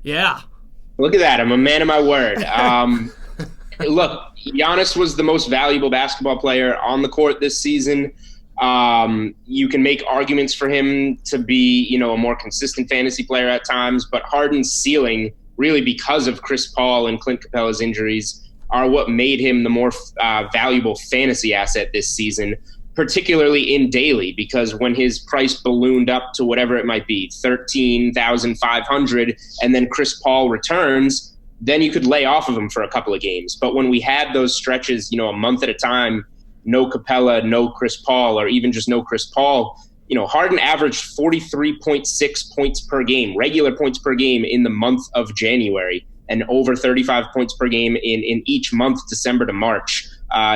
Yeah. Look at that. I'm a man of my word. Look, Giannis was the most valuable basketball player on the court this season. You can make arguments for him to be, a more consistent fantasy player at times, but Harden's ceiling, really because of Chris Paul and Clint Capella's injuries, are what made him the more valuable fantasy asset this season, particularly in daily, because when his price ballooned up to whatever it might be, 13,500, and then Chris Paul returns, then you could lay off of him for a couple of games. But when we had those stretches, a month at a time, no Capella, no Chris Paul, or even just no Chris Paul, Harden averaged 43.6 points per game, regular points per game in the month of January, and over 35 points per game in each month, December to March.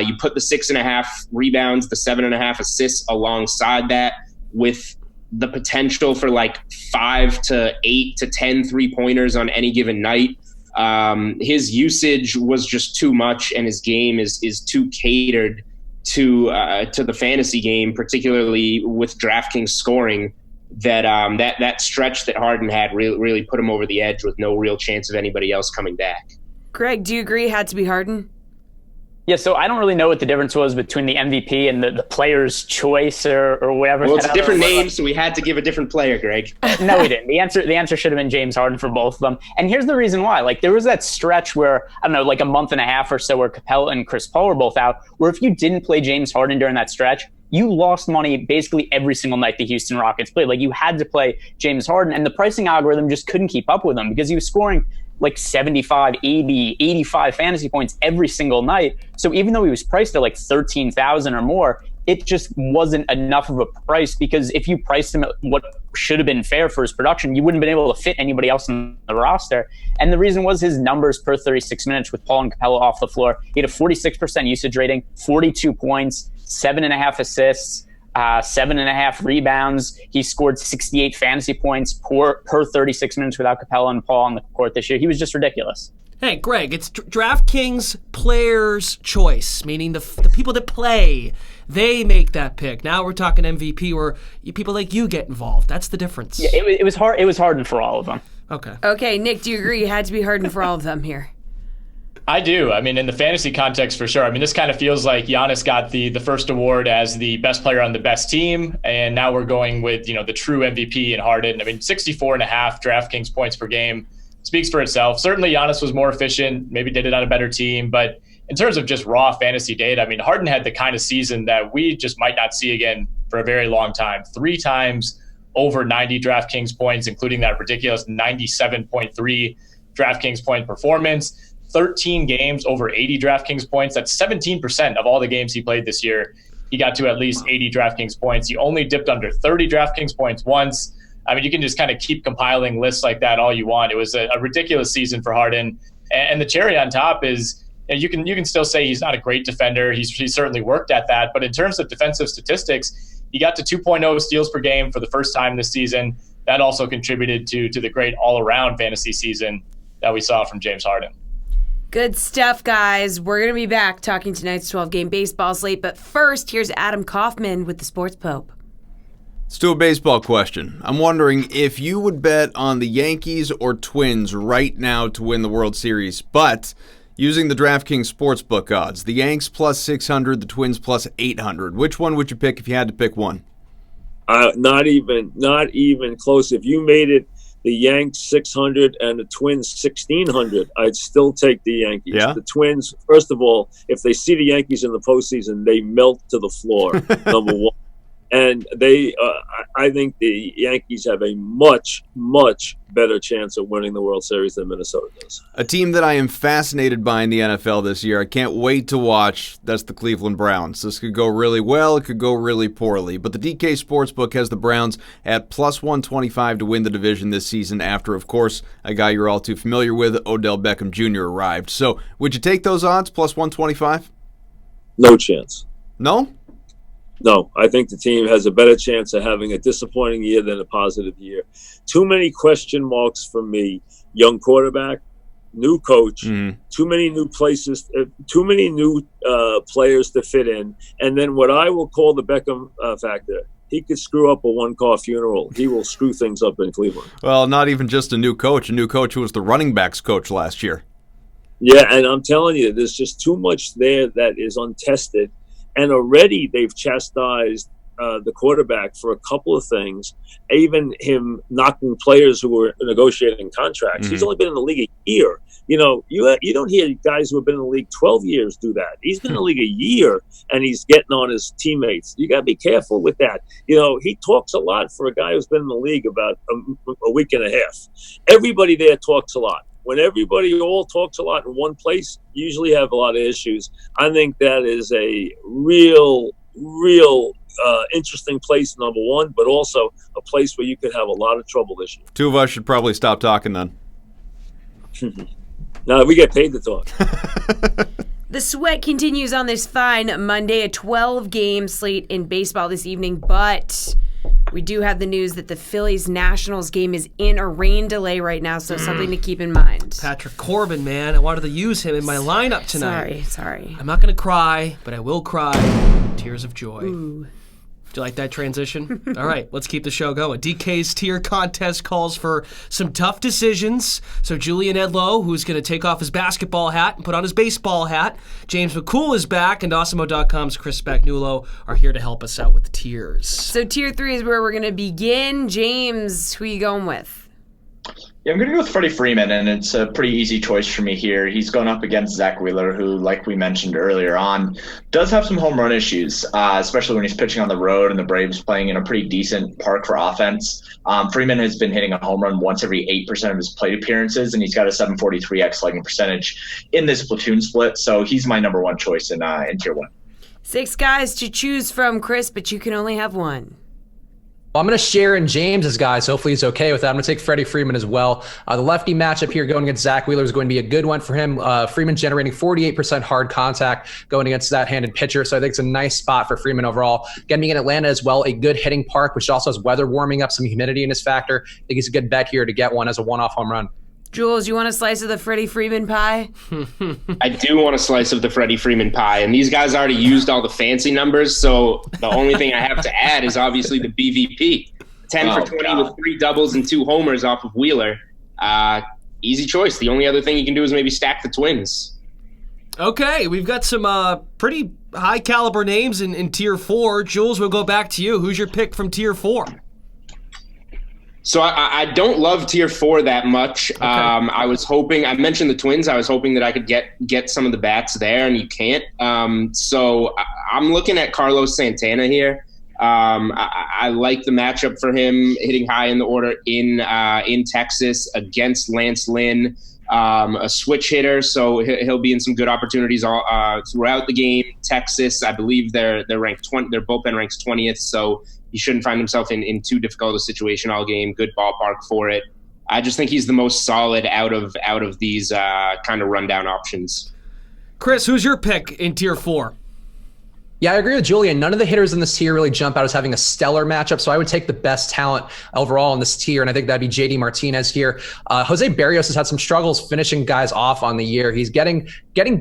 You put the 6.5 rebounds, the 7.5 assists alongside that, with the potential for like 5 to 8 to 10 3-pointers on any given night. His usage was just too much, and his game is too catered to the fantasy game, particularly with DraftKings scoring, that stretch that Harden had really put him over the edge with no real chance of anybody else coming back. Greg, do you agree it had to be Harden? Yeah, so I don't really know what the difference was between the MVP and the player's choice or whatever. Well, it's a different name, so we had to give a different player, Greg. No, we didn't. The answer should have been James Harden for both of them. And here's the reason why. Like, there was that stretch where, I don't know, like a month and a half or so where Capella and Chris Paul were both out, where if you didn't play James Harden during that stretch, you lost money basically every single night the Houston Rockets played. Like, you had to play James Harden, and the pricing algorithm just couldn't keep up with him because he was scoring like 75, 80, 85 fantasy points every single night. So even though he was priced at like 13,000 or more, it just wasn't enough of a price, because if you priced him at what should have been fair for his production, you wouldn't have been able to fit anybody else in the roster. And the reason was his numbers per 36 minutes with Paul and Capella off the floor. He had a 46% usage rating, 42 points, 7.5 assists, 7.5 rebounds. He scored 68 fantasy points per 36 minutes without Capella and Paul on the court this year. He was just ridiculous. Hey, Greg, it's DraftKings players' choice, meaning the people that play, they make that pick. Now we're talking MVP, where people like you get involved. That's the difference. Yeah, it was hard. It was Harden for all of them. Okay, Nick, do you agree it had to be Harden for all of them here? I do. I mean, in the fantasy context, for sure. I mean, this kind of feels like Giannis got the first award as the best player on the best team, and now we're going with, the true MVP and Harden. I mean, 64.5 DraftKings points per game speaks for itself. Certainly, Giannis was more efficient, maybe did it on a better team, but in terms of just raw fantasy data, I mean, Harden had the kind of season that we just might not see again for a very long time. 3 times over 90 DraftKings points, including that ridiculous 97.3 DraftKings point performance. 13 games over 80 DraftKings points. That's 17% of all the games he played this year. He got to at least 80 DraftKings points. He only dipped under 30 DraftKings points once. I mean, you can just kind of keep compiling lists like that all you want. It was a ridiculous season for Harden. And the cherry on top is, you can still say he's not a great defender. He's certainly worked at that. But in terms of defensive statistics, he got to 2.0 steals per game for the first time this season. That also contributed to the great all-around fantasy season that we saw from James Harden. Good stuff, guys. We're going to be back talking tonight's 12-game baseball slate. But first, here's Adam Kaufman with the Sports Pope. Let's do a baseball question. I'm wondering if you would bet on the Yankees or Twins right now to win the World Series, but using the DraftKings Sportsbook odds. The Yanks plus 600, the Twins plus 800. Which one would you pick if you had to pick one? Not even close. If you made it the Yanks 600 and the Twins 1600, I'd still take the Yankees. Yeah? The Twins, first of all, if they see the Yankees in the postseason, they melt to the floor, number one. And I think the Yankees have a much, much better chance of winning the World Series than Minnesota does. A team that I am fascinated by in the NFL this year, I can't wait to watch, that's the Cleveland Browns. This could go really well, it could go really poorly. But the DK Sportsbook has the Browns at plus 125 to win the division this season after, of course, a guy you're all too familiar with, Odell Beckham Jr. arrived. So would you take those odds, plus 125? No chance. No? No, I think the team has a better chance of having a disappointing year than a positive year. Too many question marks for me. Young quarterback, new coach, too many new places, too many new players to fit in. And then what I will call the Beckham factor. He could screw up a one-car funeral. He will screw things up in Cleveland. Well, not even just a new coach who was the running backs coach last year. Yeah, and I'm telling you, there's just too much there that is untested. And already they've chastised the quarterback for a couple of things, even him knocking players who were negotiating contracts. He's only been in the league a year. You know, you don't hear guys who have been in the league 12 years do that. He's been in the league a year, and he's getting on his teammates. You got to be careful with that. You know, he talks a lot for a guy who's been in the league about a week and a half. Everybody there talks a lot. When everybody all talks a lot in one place, you usually have a lot of issues. I think that is a real interesting place, number one, but also a place where you could have a lot of trouble this year. Two of us should probably stop talking then. No, we get paid to talk. The sweat continues on this fine Monday, a 12-game slate in baseball this evening, but we do have the news that the Phillies-Nationals game is in a rain delay right now, so something to keep in mind. Patrick Corbin, man. I wanted to use him in my lineup tonight. Sorry. I'm not going to cry, but I will cry. Tears of joy. Ooh. Do you like that transition? All right, let's keep the show going. DK's tier contest calls for some tough decisions. So Julian Edlow, who's going to take off his basketball hat and put on his baseball hat. James McCool is back, and Awesemo.com's Chris Spagnuolo are here to help us out with the tiers. So tier 3 is where we're going to begin. James, who are you going with? Yeah, I'm going to go with Freddie Freeman, and it's a pretty easy choice for me here. He's going up against Zach Wheeler, who, like we mentioned earlier on, does have some home run issues, especially when he's pitching on the road and the Braves playing in a pretty decent park for offense. Freeman has been hitting a home run once every 8% of his plate appearances, and he's got a 743 slugging percentage in this platoon split, so he's my number one choice in Tier 1. 6 guys to choose from, Chris, but you can only have one. Well, I'm going to share in James's guys. Hopefully he's okay with that. I'm going to take Freddie Freeman as well. The lefty matchup here going against Zach Wheeler is going to be a good one for him. Freeman generating 48% hard contact going against that handed pitcher. So I think it's a nice spot for Freeman overall. Again, being in Atlanta as well, a good hitting park, which also has weather warming up, some humidity in his factor. I think it's a good bet here to get one as a one-off home run. Jules, you want a slice of the Freddie Freeman pie? I do want a slice of the Freddie Freeman pie, and these guys already used all the fancy numbers, so the only thing I have to add is obviously the BVP. 10 for 20 with 3 doubles and 2 homers off of Wheeler. Easy choice. The only other thing you can do is maybe stack the Twins. Okay, we've got some pretty high-caliber names in Tier 4. Jules, we'll go back to you. Who's your pick from Tier 4? So I don't love Tier 4 that much. Okay. I was hoping – I mentioned the Twins. I was hoping that I could get some of the bats there, and you can't. So I'm looking at Carlos Santana here. I like the matchup for him hitting high in the order in Texas against Lance Lynn. a switch hitter, so he'll be in some good opportunities throughout the game. Texas, I believe they're ranked 20. Their bullpen ranks 20th, so he shouldn't find himself in too difficult a situation all game. Good ballpark for it. I just think he's the most solid out of these kind of rundown options. Chris, who's your pick in Tier 4? Yeah, I agree with Julian. None of the hitters in this tier really jump out as having a stellar matchup, so I would take the best talent overall in this tier, and I think that'd be JD Martinez here. Jose Berrios has had some struggles finishing guys off on the year. He's getting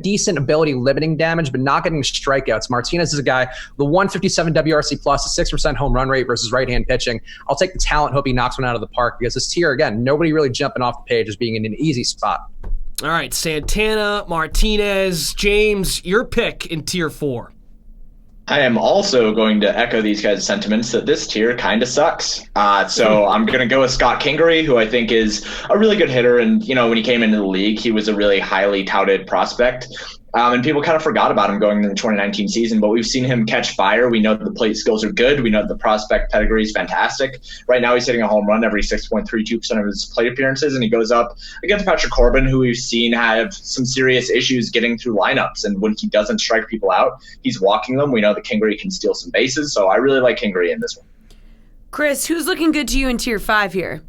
decent ability limiting damage, but not getting strikeouts. Martinez is a guy, the 157 WRC plus, a 6% home run rate versus right-hand pitching. I'll take the talent, hope he knocks one out of the park, because this tier, again, nobody really jumping off the page as being in an easy spot. All right, Santana, Martinez, James, your pick in Tier 4. I am also going to echo these guys' sentiments that this tier kind of sucks. So I'm going to go with Scott Kingery, who I think is a really good hitter. And, when he came into the league, he was a really highly touted prospect. And people kind of forgot about him going into the 2019 season, but we've seen him catch fire. We know that the plate skills are good. We know that the prospect pedigree is fantastic. Right now he's hitting a home run every 6.32% of his plate appearances, and he goes up against Patrick Corbin, who we've seen have some serious issues getting through lineups. And when he doesn't strike people out, he's walking them. We know that Kingery can steal some bases, so I really like Kingery in this one. Chris, who's looking good to you in Tier 5 here?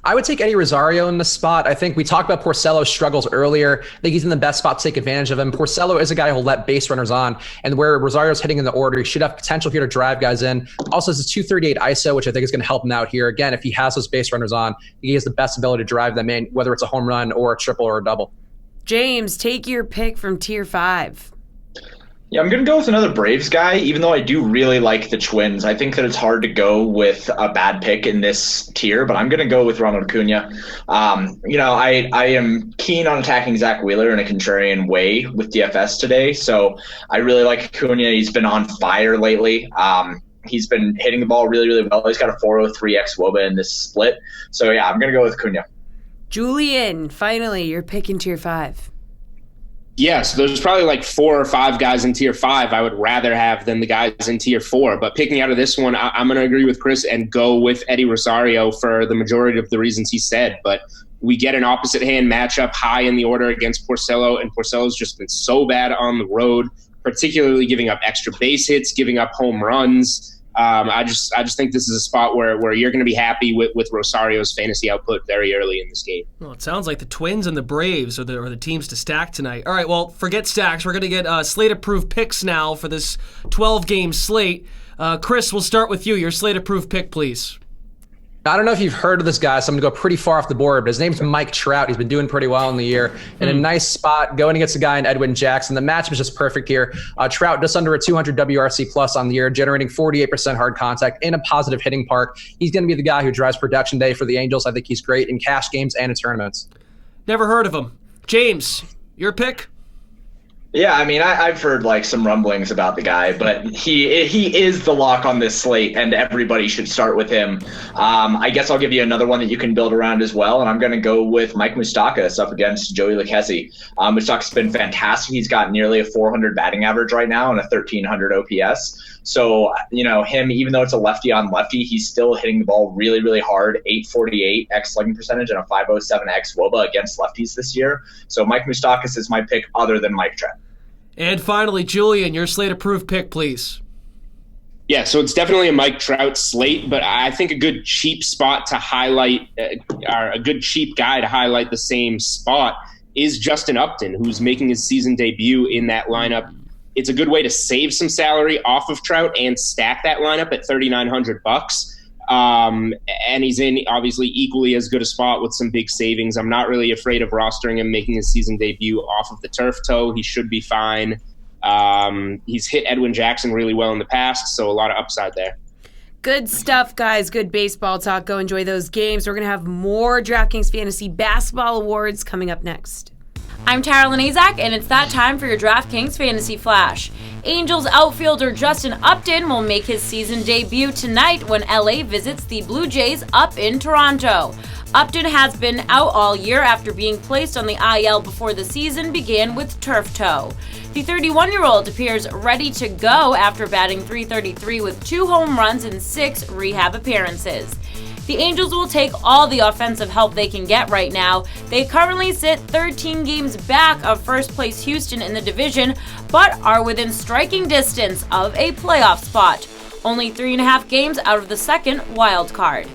I would take Eddie Rosario in this spot. I think we talked about Porcello's struggles earlier. I think he's in the best spot to take advantage of him. Porcello is a guy who'll let base runners on, and where Rosario's hitting in the order, he should have potential here to drive guys in. Also has a 238 ISO, which I think is going to help him out here. Again, if he has those base runners on, he has the best ability to drive them in, whether it's a home run or a triple or a double. James, take your pick from Tier 5. Yeah, I'm going to go with another Braves guy, even though I do really like the Twins. I think that it's hard to go with a bad pick in this tier, but I'm going to go with Ronald Acuna. I am keen on attacking Zach Wheeler in a contrarian way with DFS today, so I really like Acuna. He's been on fire lately. He's been hitting the ball really, really well. He's got a 403 xWOBA in this split. So, yeah, I'm going to go with Acuna. Julian, finally, your pick in Tier 5. Yeah, so there's probably like 4 or 5 guys in Tier 5 I would rather have than the guys in Tier 4. But picking out of this one, I'm going to agree with Chris and go with Eddie Rosario for the majority of the reasons he said. But we get an opposite hand matchup high in the order against Porcello, and Porcello's just been so bad on the road, particularly giving up extra base hits, giving up home runs. I just think this is a spot where you're going to be happy with Rosario's fantasy output very early in this game. Well, it sounds like the Twins and the Braves are the teams to stack tonight. All right, well, forget stacks. We're going to get slate-approved picks now for this 12-game slate. Chris, we'll start with you. Your slate-approved pick, please. I don't know if you've heard of this guy, so I'm going to go pretty far off the board, but his name's Mike Trout. He's been doing pretty well in the year. In a nice spot, going against a guy in Edwin Jackson. The matchup is just perfect here. Trout just under a 200 WRC plus on the year, generating 48% hard contact in a positive hitting park. He's going to be the guy who drives production day for the Angels. I think he's great in cash games and in tournaments. Never heard of him. James, your pick? Yeah, I mean, I've heard like some rumblings about the guy, but he is the lock on this slate, and everybody should start with him. I guess I'll give you another one that you can build around as well, and I'm going to go with Mike Moustakas up against Joey Lucchesi. Moustakas has been fantastic. He's got nearly a 400 batting average right now and a 1,300 OPS. So, him, even though it's a lefty on lefty, he's still hitting the ball really, really hard, 848 X slugging percentage and a 507 X WOBA against lefties this year. So Mike Moustakas is my pick other than Mike Trout. And finally, Julian, your slate-approved pick, please. Yeah, so it's definitely a Mike Trout slate, but I think a good cheap spot to highlight, or a good cheap guy to highlight the same spot is Justin Upton, who's making his season debut in that lineup. It's a good way to save some salary off of Trout and stack that lineup at $3,900. And he's in obviously equally as good a spot with some big savings. I'm not really afraid of rostering him making his season debut off of the turf toe. He should be fine. He's hit Edwin Jackson really well in the past, so a lot of upside there. Good stuff, guys. Good baseball talk. Go enjoy those games. We're going to have more DraftKings Fantasy Basketball Awards coming up next. I'm Tara Lenazak, and it's that time for your DraftKings Fantasy Flash. Angels outfielder Justin Upton will make his season debut tonight when LA visits the Blue Jays up in Toronto. Upton has been out all year after being placed on the IL before the season began with turf toe. The 31-year-old appears ready to go after batting .333 with 2 home runs and 6 rehab appearances. The Angels will take all the offensive help they can get right now. They currently sit 13 games back of first place Houston in the division, but are within striking distance of a playoff spot. Only 3.5 games out of the second wild card.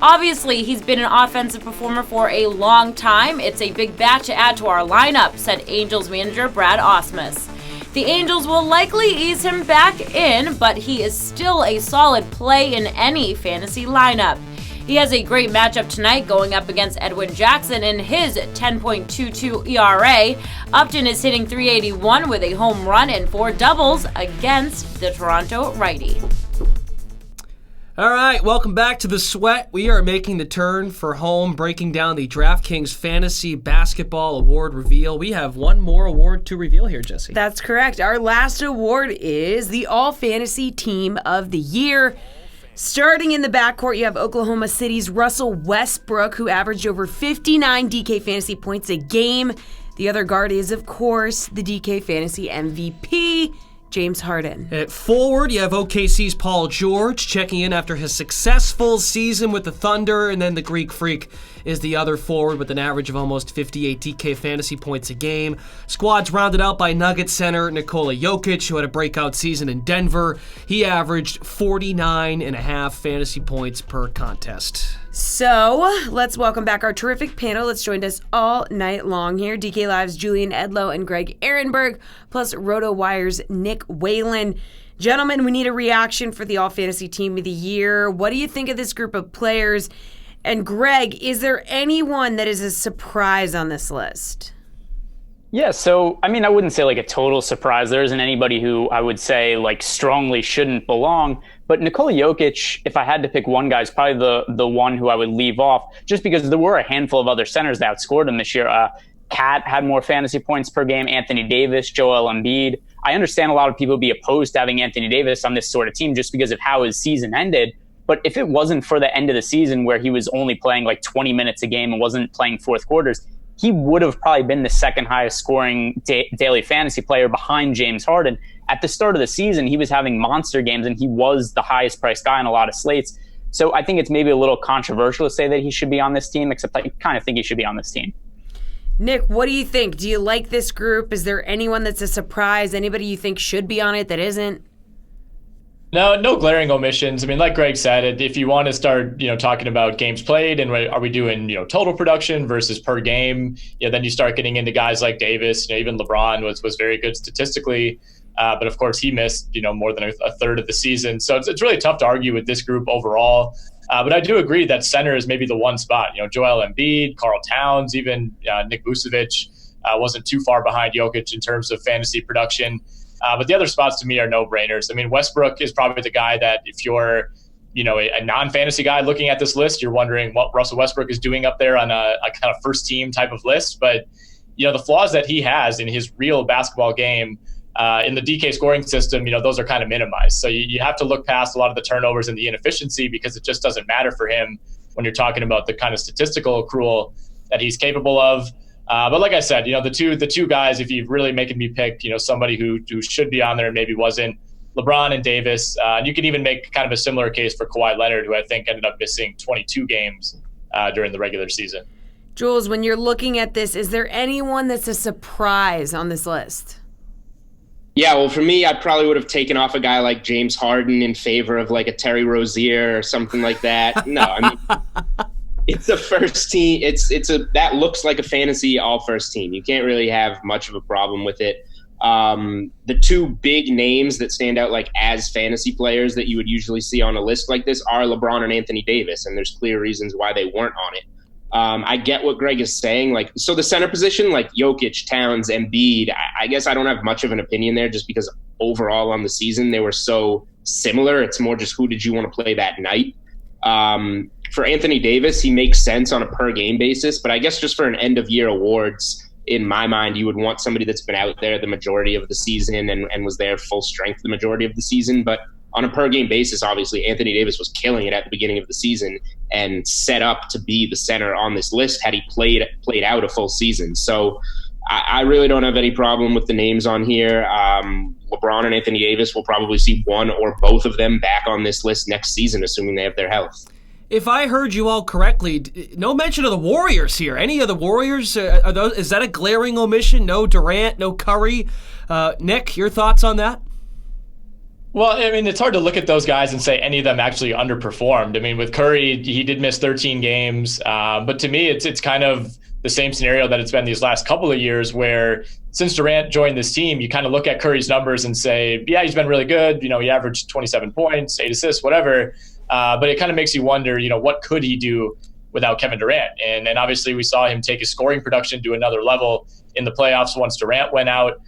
Obviously, he's been an offensive performer for a long time. It's a big bat to add to our lineup, said Angels manager Brad Ausmus. The Angels will likely ease him back in, but he is still a solid play in any fantasy lineup. He has a great matchup tonight going up against Edwin Jackson in his 10.22 ERA. Upton is hitting .381 with a home run and 4 doubles against the Toronto righty. All right, welcome back to The Sweat. We are making the turn for home, breaking down the DraftKings Fantasy Basketball Award reveal. We have one more award to reveal here, Jessie. That's correct. Our last award is the All-Fantasy Team of the Year. Starting in the backcourt, you have Oklahoma City's Russell Westbrook, who averaged over 59 DK Fantasy points a game. The other guard is, of course, the DK Fantasy MVP, James Harden. At forward, you have OKC's Paul George checking in after his successful season with the Thunder, and then the Greek Freak is the other forward with an average of almost 58 DK fantasy points a game. Squad's rounded out by Nuggets center Nikola Jokic, who had a breakout season in Denver. He averaged 49.5 fantasy points per contest. So, let's welcome back our terrific panel that's joined us all night long here. DK Live's Julian Edlow and Greg Ehrenberg, plus RotoWire's Nick Whalen. Gentlemen, we need a reaction for the All-Fantasy Team of the Year. What do you think of this group of players? And Greg, is there anyone that is a surprise on this list? Yeah, so, I mean, I wouldn't say like a total surprise. There isn't anybody who I would say like strongly shouldn't belong. But Nikola Jokic, if I had to pick one guy, is probably the one who I would leave off, just because there were a handful of other centers that outscored him this year. Cat had more fantasy points per game, Anthony Davis, Joel Embiid. I understand a lot of people would be opposed to having Anthony Davis on this sort of team just because of how his season ended. But if it wasn't for the end of the season where he was only playing like 20 minutes a game and wasn't playing fourth quarters, he would have probably been the second highest scoring daily fantasy player behind James Harden. At the start of the season, he was having monster games and he was the highest priced guy on a lot of slates. So I think it's maybe a little controversial to say that he should be on this team, except I kind of think he should be on this team. Nick, what do you think? Do you like this group? Is there anyone that's a surprise? Anybody you think should be on it that isn't? No glaring omissions. I mean, like Greg said, if you want to start, talking about games played and are we doing, total production versus per game, then you start getting into guys like Davis. Even LeBron was very good statistically, but of course he missed, more than a third of the season. So it's really tough to argue with this group overall. But I do agree that center is maybe the one spot. Joel Embiid, Karl Towns, even Nick Vucevic wasn't too far behind Jokic in terms of fantasy production. But the other spots to me are no-brainers. I mean, Westbrook is probably the guy that if you're, a non-fantasy guy looking at this list, you're wondering what Russell Westbrook is doing up there on a kind of first-team type of list. But, the flaws that he has in his real basketball game in the DK scoring system, those are kind of minimized. So you have to look past a lot of the turnovers and the inefficiency because it just doesn't matter for him when you're talking about the kind of statistical accrual that he's capable of. But like I said, the two guys, if you're really making me pick, somebody who should be on there and maybe wasn't, LeBron and Davis. And you could even make kind of a similar case for Kawhi Leonard, who I think ended up missing 22 games during the regular season. Jules, when you're looking at this, is there anyone that's a surprise on this list? Yeah, well, for me, I probably would have taken off a guy like James Harden in favor of like a Terry Rozier or something like that. No, I mean... It's a first team. That looks like a fantasy all first team. You can't really have much of a problem with it. The two big names that stand out like as fantasy players that you would usually see on a list like this are LeBron and Anthony Davis, and there's clear reasons why they weren't on it. I get what Greg is saying. So the center position, like Jokic, Towns, Embiid, I guess I don't have much of an opinion there just because overall on the season they were so similar. It's more just who did you want to play that night. For Anthony Davis, he makes sense on a per game basis, but I guess just for an end of year awards, in my mind, you would want somebody that's been out there the majority of the season and was there full strength the majority of the season. But on a per game basis, obviously, Anthony Davis was killing it at the beginning of the season and set up to be the center on this list had he played out a full season. So I really don't have any problem with the names on here. LeBron and Anthony Davis will probably see one or both of them back on this list next season, assuming they have their health. If I heard you all correctly, no mention of the Warriors here. Any of the Warriors? Is that a glaring omission? No Durant, no Curry. Nick, your thoughts on that? Well, I mean, it's hard to look at those guys and say any of them actually underperformed. I mean, with Curry, he did miss 13 games. But to me, it's kind of the same scenario that it's been these last couple of years where since Durant joined this team, you kind of look at Curry's numbers and say, yeah, he's been really good. You know, he averaged 27 points, 8 assists, whatever. But it kind of makes you wonder, you know, what could he do without Kevin Durant? And obviously we saw him take his scoring production to another level in the playoffs once Durant went out.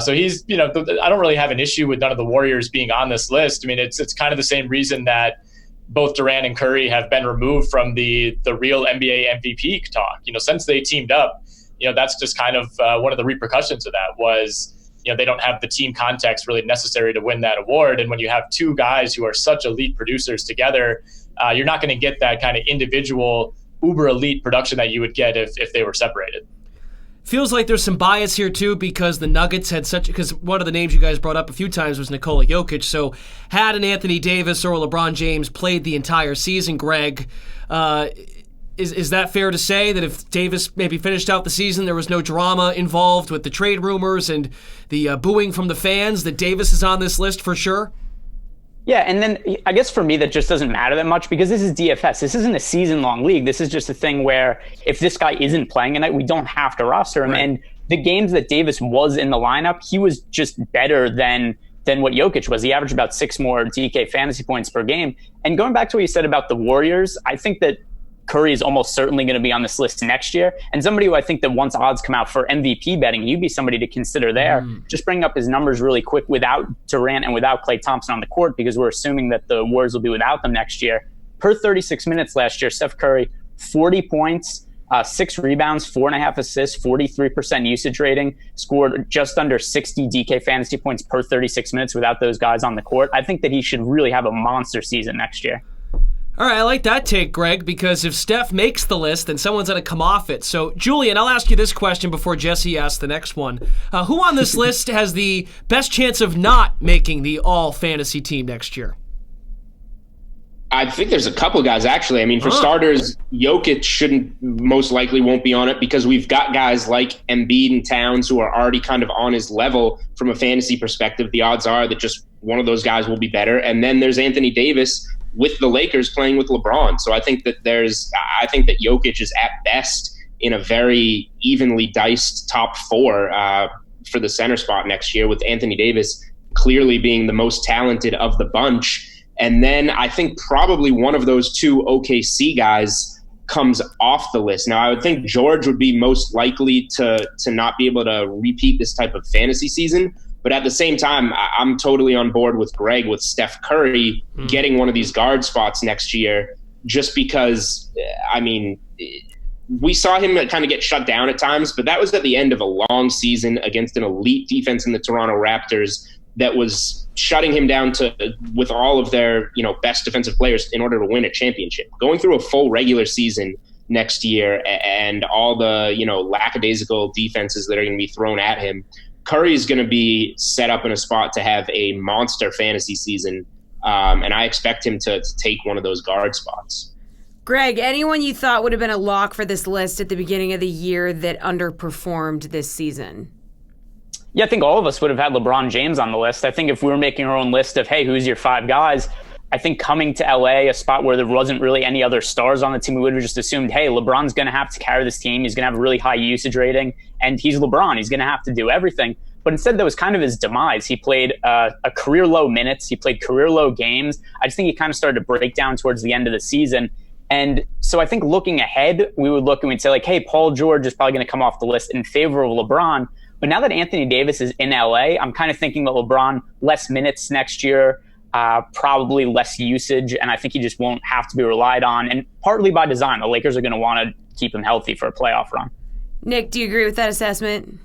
So he's, you know, I don't really have an issue with none of the Warriors being on this list. I mean, it's kind of the same reason that both Durant and Curry have been removed from the real NBA MVP talk. You know, since they teamed up, you know, that's just kind of one of the repercussions of that was, you know, they don't have the team context really necessary to win that award. And when you have two guys who are such elite producers together, you're not going to get that kind of individual uber elite production that you would get if they were separated. Feels like there's some bias here, too, because the Nuggets had because one of the names you guys brought up a few times was Nikola Jokic. So had an Anthony Davis or LeBron James played the entire season, Greg, is that fair to say that if Davis maybe finished out the season, there was no drama involved with the trade rumors and the booing from the fans, that Davis is on this list for sure? Yeah, and then I guess for me that just doesn't matter that much because this is DFS. This isn't a season-long league. This is just a thing where if this guy isn't playing a night, we don't have to roster him. Right. And the games that Davis was in the lineup, he was just better than what Jokic was. He averaged about 6 more DK fantasy points per game. And going back to what you said about the Warriors, I think that Curry is almost certainly going to be on this list next year. And somebody who I think that once odds come out for MVP betting, you'd be somebody to consider there. Just bring up his numbers really quick without Durant and without Klay Thompson on the court because we're assuming that the Warriors will be without them next year. Per 36 minutes last year, Steph Curry, 40 points, 6 rebounds, 4.5 assists, 43% usage rating, scored just under 60 DK fantasy points per 36 minutes without those guys on the court. I think that he should really have a monster season next year. All right, I like that take, Greg, because if Steph makes the list, then someone's going to come off it. So, Julian, I'll ask you this question before Jessie asks the next one. Who on this list has the best chance of not making the all-fantasy team next year? I think there's a couple of guys, actually. I mean, for starters, Jokic most likely won't be on it because we've got guys like Embiid and Towns who are already kind of on his level from a fantasy perspective. The odds are that just one of those guys will be better. And then there's Anthony Davis with the Lakers playing with LeBron. So I think that Jokic is at best in a very evenly diced top 4 for the center spot next year, with Anthony Davis clearly being the most talented of the bunch. And then I think probably one of those two OKC guys comes off the list. Now, I would think George would be most likely to not be able to repeat this type of fantasy season. But at the same time, I'm totally on board with Greg with Steph Curry getting one of these guard spots next year, just because, I mean, we saw him kind of get shut down at times, but that was at the end of a long season against an elite defense in the Toronto Raptors that was shutting him down with all of their, best defensive players in order to win a championship. Going through a full regular season next year and all the, lackadaisical defenses that are going to be thrown at him, Curry is going to be set up in a spot to have a monster fantasy season, and I expect him to take one of those guard spots. Greg, anyone you thought would have been a lock for this list at the beginning of the year that underperformed this season? Yeah, I think all of us would have had LeBron James on the list. I think if we were making our own list of, hey, who's your 5 guys, I think coming to LA, a spot where there wasn't really any other stars on the team, we would have just assumed, hey, LeBron's going to have to carry this team. He's going to have a really high usage rating, and he's LeBron. He's going to have to do everything. But instead, that was kind of his demise. He played a career-low minutes. He played career-low games. I just think he kind of started to break down towards the end of the season. And so I think looking ahead, we would look and we'd say, like, hey, Paul George is probably going to come off the list in favor of LeBron. But now that Anthony Davis is in LA, I'm kind of thinking that LeBron, less minutes next year, probably less usage, and I think he just won't have to be relied on. And partly by design, the Lakers are going to want to keep him healthy for a playoff run. Nick, do you agree with that assessment?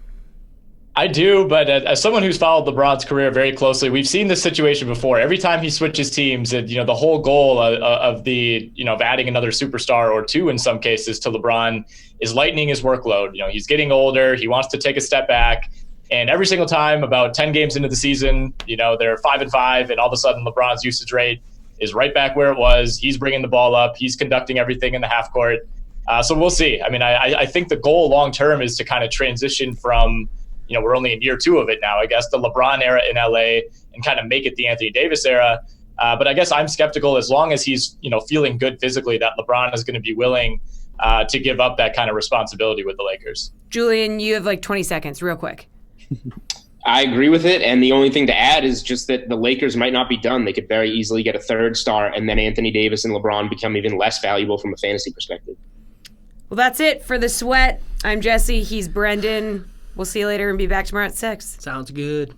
I do, but as someone who's followed LeBron's career very closely, we've seen this situation before. Every time he switches teams, the whole goal of adding another superstar or two in some cases to LeBron is lightening his workload. He's getting older. He wants to take a step back. And every single time, about 10 games into the season, they're 5-5, and all of a sudden LeBron's usage rate is right back where it was. He's bringing the ball up. He's conducting everything in the half court. So we'll see. I mean, I think the goal long term is to kind of transition from, we're only in year 2 of it now, I guess, the LeBron era in LA and kind of make it the Anthony Davis era. But I guess I'm skeptical as long as he's, feeling good physically that LeBron is going to be willing to give up that kind of responsibility with the Lakers. Julian, you have like 20 seconds, real quick. I agree with it, and the only thing to add is just that the Lakers might not be done. They could very easily get a third star, and then Anthony Davis and LeBron become even less valuable from a fantasy perspective. Well, that's it for the sweat. I'm Jessie. He's Brendan. We'll see you later and be back tomorrow at 6. Sounds good.